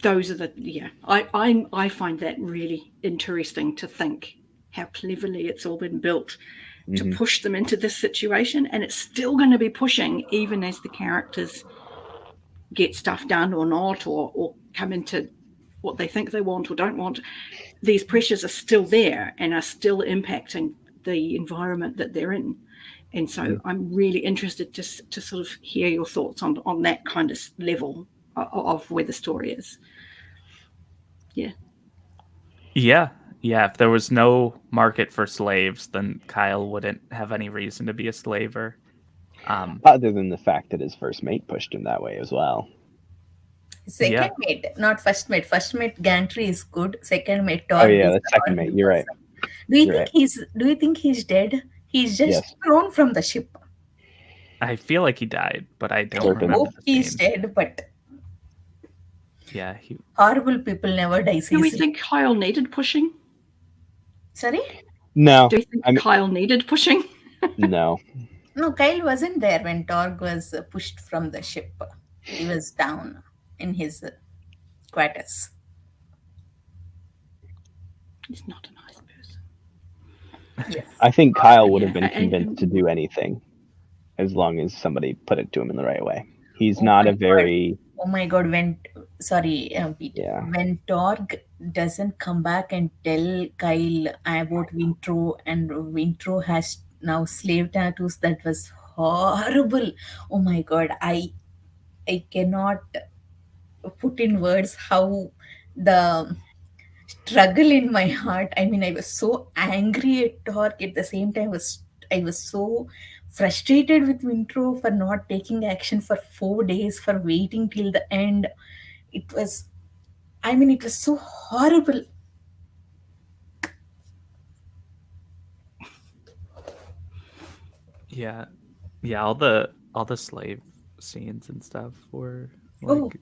Those are the, yeah, I find that really interesting to think how cleverly it's all been built to push them into this situation, and it's still going to be pushing even as the characters get stuff done or not, or come into what they think they want or don't want. These pressures are still there and are still impacting the environment that they're in. And so I'm really interested to sort of hear your thoughts on that kind of level of where the story is. Yeah. Yeah, if there was no market for slaves, then Kyle wouldn't have any reason to be a slaver. Other than the fact that his first mate pushed him that way as well. Second mate, not first mate. First mate Gantry is good. Second mate Oh Torg yeah, is the the second mate. horrible You're right. person. Do you You're think he's dead? He's just Yes. thrown from the ship. I feel like he died, but I don't Serpent. remember Hope the he's scene. dead, but Yeah, he. horrible people never die. Do we easily. think Kyle needed pushing? Sorry? No, Do you think Kyle needed pushing? no. No, Kyle wasn't there when Torg was pushed from the ship. He was down in his quarters. He's not a nice person. Yes. I think Kyle would have been Yeah, and- convinced to do anything, as long as somebody put it to him in the right way. He's Oh not my a very. Oh my god, Pete. Yeah. When Torg doesn't come back and tell Kyle about Wintro, and Wintro has now slave tattoos, that was horrible. Oh my god, I cannot put in words how the struggle in my heart. I mean, I was so angry at Torg. At the same time, I was so frustrated with Wintro for not taking action for 4 days, for waiting till the end. It was so horrible. Yeah, all the slave scenes and stuff were like.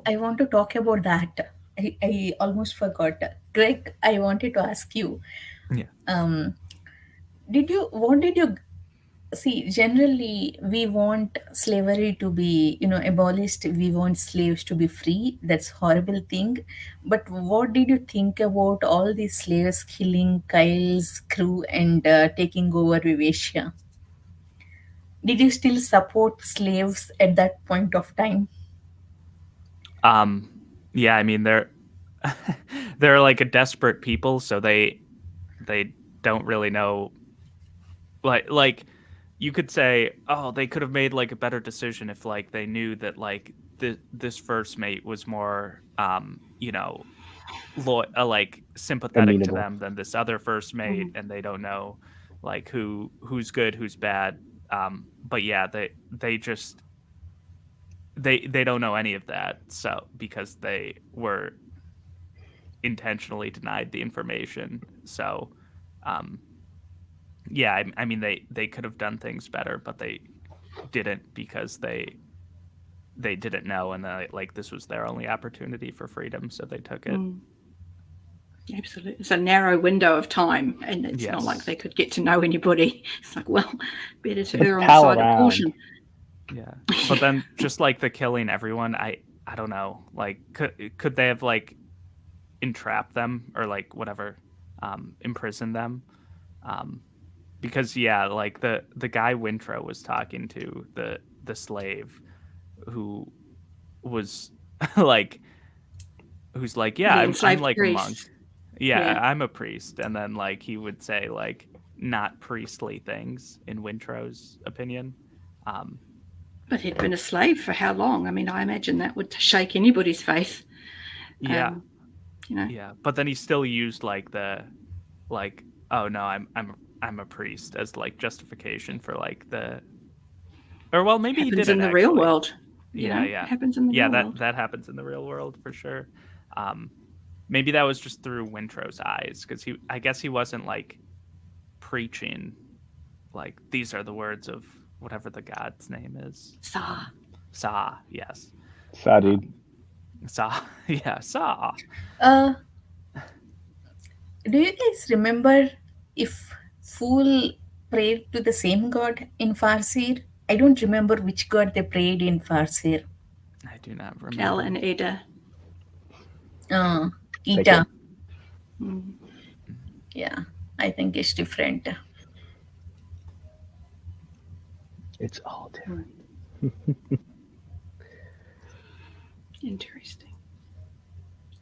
I want to talk about that. I almost forgot. Greg, I wanted to ask you. Yeah. What did you see? Generally, we want slavery to be, abolished. We want slaves to be free. That's horrible thing. But what did you think about all these slaves killing Kyle's crew and taking over Vivacia? Did you still support slaves at that point of time? Yeah, I mean they're they're like a desperate people, so they don't really know. Like you could say, oh, they could have made like a better decision if like they knew that like this first mate was more like sympathetic Amenable. to them than this other first mate, and they don't know like who's good, who's bad. But yeah, they just they don't know any of that, so because they were intentionally denied the information. So yeah, I mean they could have done things better, but they didn't because they didn't know, and like this was their only opportunity for freedom, so they took it. Absolutely. It's a narrow window of time, and it's not like they could get to know anybody. It's like, well, better to err on the side of caution. Yeah. But then just like the killing everyone, I don't know. Like could they have like entrapped them or like whatever, imprisoned them? Because yeah, like the guy Wintro was talking to, the slave who was like who's like, yeah, I'm like priest. a monk. Yeah, I'm a priest. And then like he would say like not priestly things in Wintro's opinion. But he'd been a slave for how long? I mean, I imagine that would shake anybody's faith. Yeah. Yeah. But then he still used like oh no, I'm a priest as like justification for like maybe he did it in the real world. Yeah. Happens in the real world. That happens in the real world for sure. Maybe that was just through Wintro's eyes, because I guess he wasn't like preaching like these are the words of whatever the god's name is. Sa, yes. Sa, dude. Sa, yeah, Sa. Do you guys remember if Fool prayed to the same god in Farseer? I don't remember which god they prayed in Farseer. I do not remember. Cal and Ada. Ita. Yeah, I think it's different. It's all different. Interesting.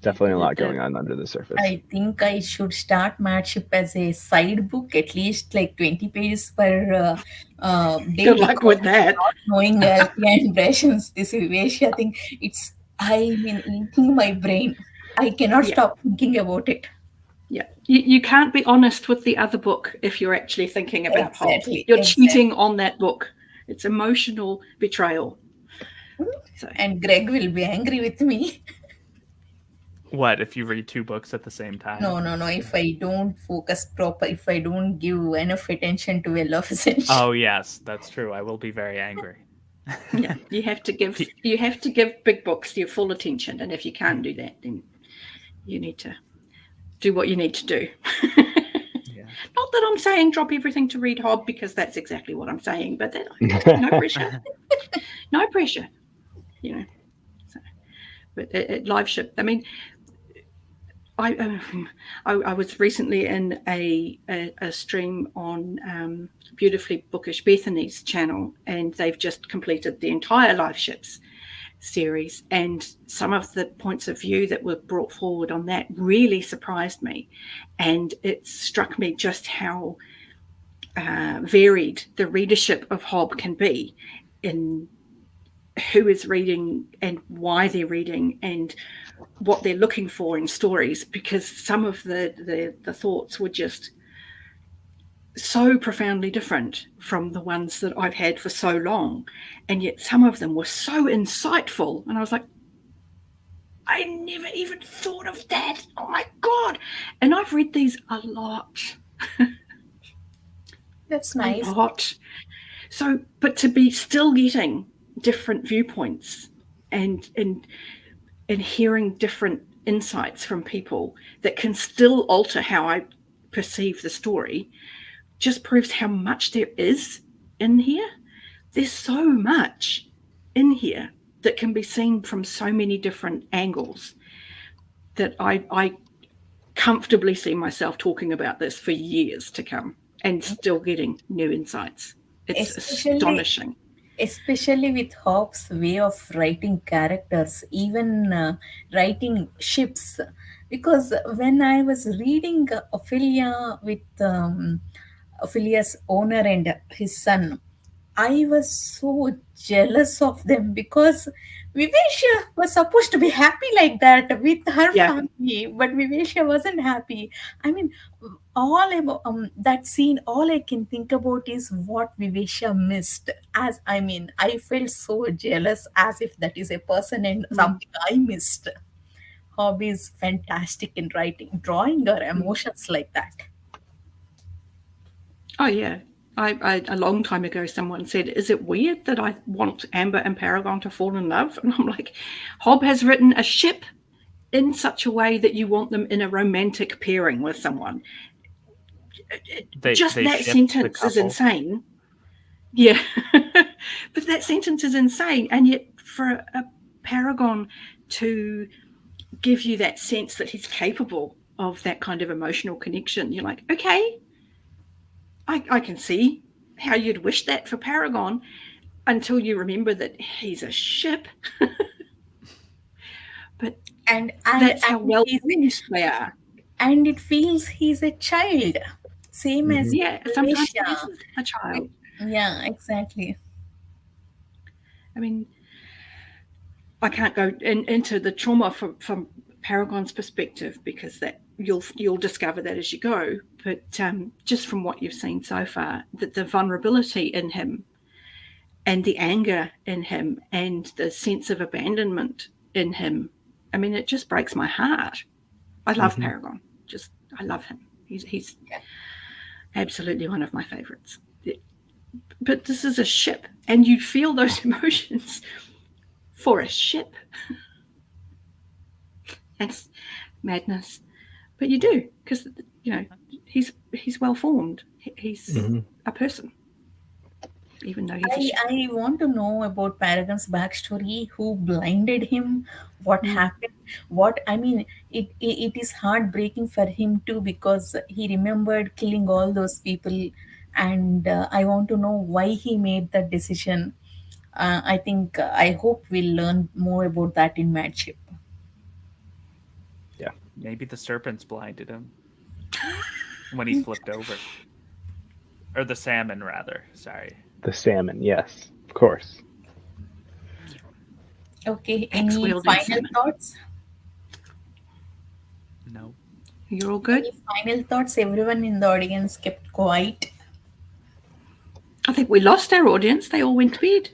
Definitely a lot going on under the surface. I think I should start Madship as a side book, at least like 20 pages per day. Good luck with that. Not knowing Althea impressions, this Vivacia thing, it's eating my brain. I cannot stop thinking about it. Yeah, you can't be honest with the other book if you're actually thinking about Hobb. Exactly. You're cheating on that book. It's emotional betrayal. So And Greg will be angry with me. What if you read 2 books at the same time? No. If I don't focus proper, if I don't give enough attention to Well of Ascension. Oh yes, that's true. I will be very angry. yeah, you have to give big books your full attention, and if you can't do that, then you need to do what you need to do. Yeah. Not that I'm saying drop everything to read Hobb, because that's exactly what I'm saying, but that, no pressure. No pressure, you know. So, but at LiveShip, I mean, I was recently in a stream on Beautifully Bookish Bethany's channel, and they've just completed the entire LiveShips series, and some of the points of view that were brought forward on that really surprised me, and it struck me just how varied the readership of Hobb can be in who is reading and why they're reading and what they're looking for in stories, because some of the thoughts were just so profoundly different from the ones that I've had for so long, and yet some of them were so insightful, and I was like, I never even thought of that. Oh my God. And I've read these a lot. That's nice. A lot. So, but to be still getting different viewpoints and hearing different insights from people that can still alter how I perceive the story just proves how much there is in here. There's so much in here that can be seen from so many different angles that I comfortably see myself talking about this for years to come and still getting new insights. It's astonishing. Especially with Hobbes' way of writing characters, even writing ships. Because when I was reading Ophelia with Ophelia's owner and his son, I was so jealous of them because Vivesha was supposed to be happy like that with her family, but Vivesha wasn't happy. I mean, all about that scene, all I can think about is what Vivesha missed. As I mean, I felt so jealous as if that is a person and something I missed. Hobby is fantastic in writing, drawing her emotions like that. Oh yeah. I a long time ago, someone said, is it weird that I want Amber and Paragon to fall in love? And I'm like, Hobb has written a ship in such a way that you want them in a romantic pairing with someone. That sentence is insane. Yeah. But that sentence is insane. And yet for a Paragon to give you that sense that he's capable of that kind of emotional connection, you're like, okay, I can see how you'd wish that for Paragon, until you remember that he's a ship. But and that's how well they are. And it feels he's a child. Same as sometimes he is a child. Yeah, exactly. I mean, I can't go into the trauma from Paragon's perspective, because that you'll discover that as you go. But just from what you've seen so far, that the vulnerability in him and the anger in him and the sense of abandonment in him, I mean, it just breaks my heart. I love Paragon. I love him. He's absolutely one of my favorites. But this is a ship, and you feel those emotions for a ship. That's madness. But you do, because he's well formed. He's a person, even though he's I want to know about Paragon's backstory. Who blinded him? What happened? It is heartbreaking for him too, because he remembered killing all those people, and I want to know why he made that decision. I hope we'll learn more about that in Madship. Yeah, maybe the serpents blinded him when he flipped over, or the salmon, rather. Sorry. The salmon, yes, of course. Okay, any final thoughts? No. You're all good? Any final thoughts? Everyone in the audience kept quiet. I think we lost our audience. They all went to bed.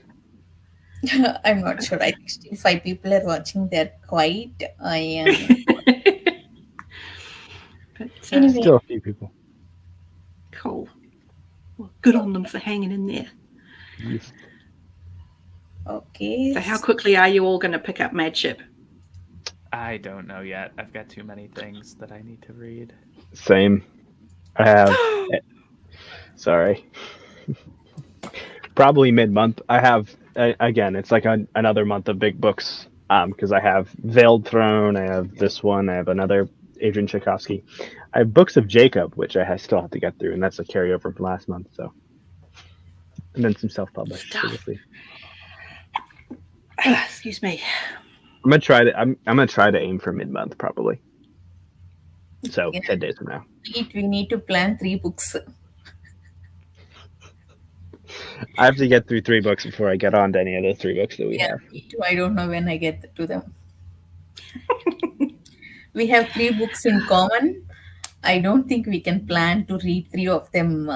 I'm not sure. I think still 5 people are watching. They're quiet. I am. But Anyway, Still a few people. cool. Well, good on them for hanging in there. Yes. okay. So how quickly are you all going to pick up Madship? I don't know yet. I've got too many things that I need to read. Same. I have. Sorry. Probably mid-month. I have again. It's like another month of big books. Because I have Veiled Throne. I have this one. I have another Adrian Tchaikovsky. I have Books of Jacob, which I still have to get through, and that's a carryover from last month. So, and then some self-published. So we'll see. Excuse me. I'm gonna try to. I'm gonna try to aim for mid-month probably. So Yeah. 10 days from now. We need to plan 3 books. I have to get through 3 books before I get on to any of the 3 books that we have. Me too. I don't know when I get to them. We have 3 books in common. I don't think we can plan to read 3 of them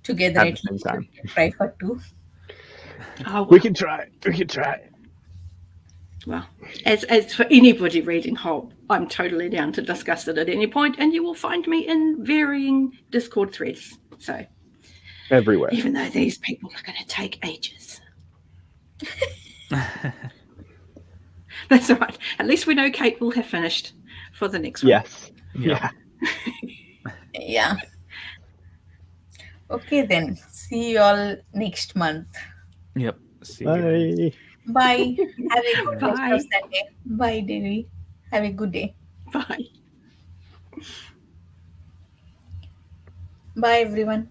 together. At At the same least time. we can try for 2. Oh, We can try. We can try. well, as for anybody reading Hobb, I'm totally down to discuss it at any point, and you will find me in varying Discord threads. So Everywhere. even though these people are going to take ages, that's all right. At least we know Cait will have finished for the next one. Yes. Yeah. Yeah. Okay then. See you all next month. Yep. See you guys. Bye. Bye. Have a good rest Bye. of Sunday. Bye, Devi. Have a good day. Bye. Bye, everyone.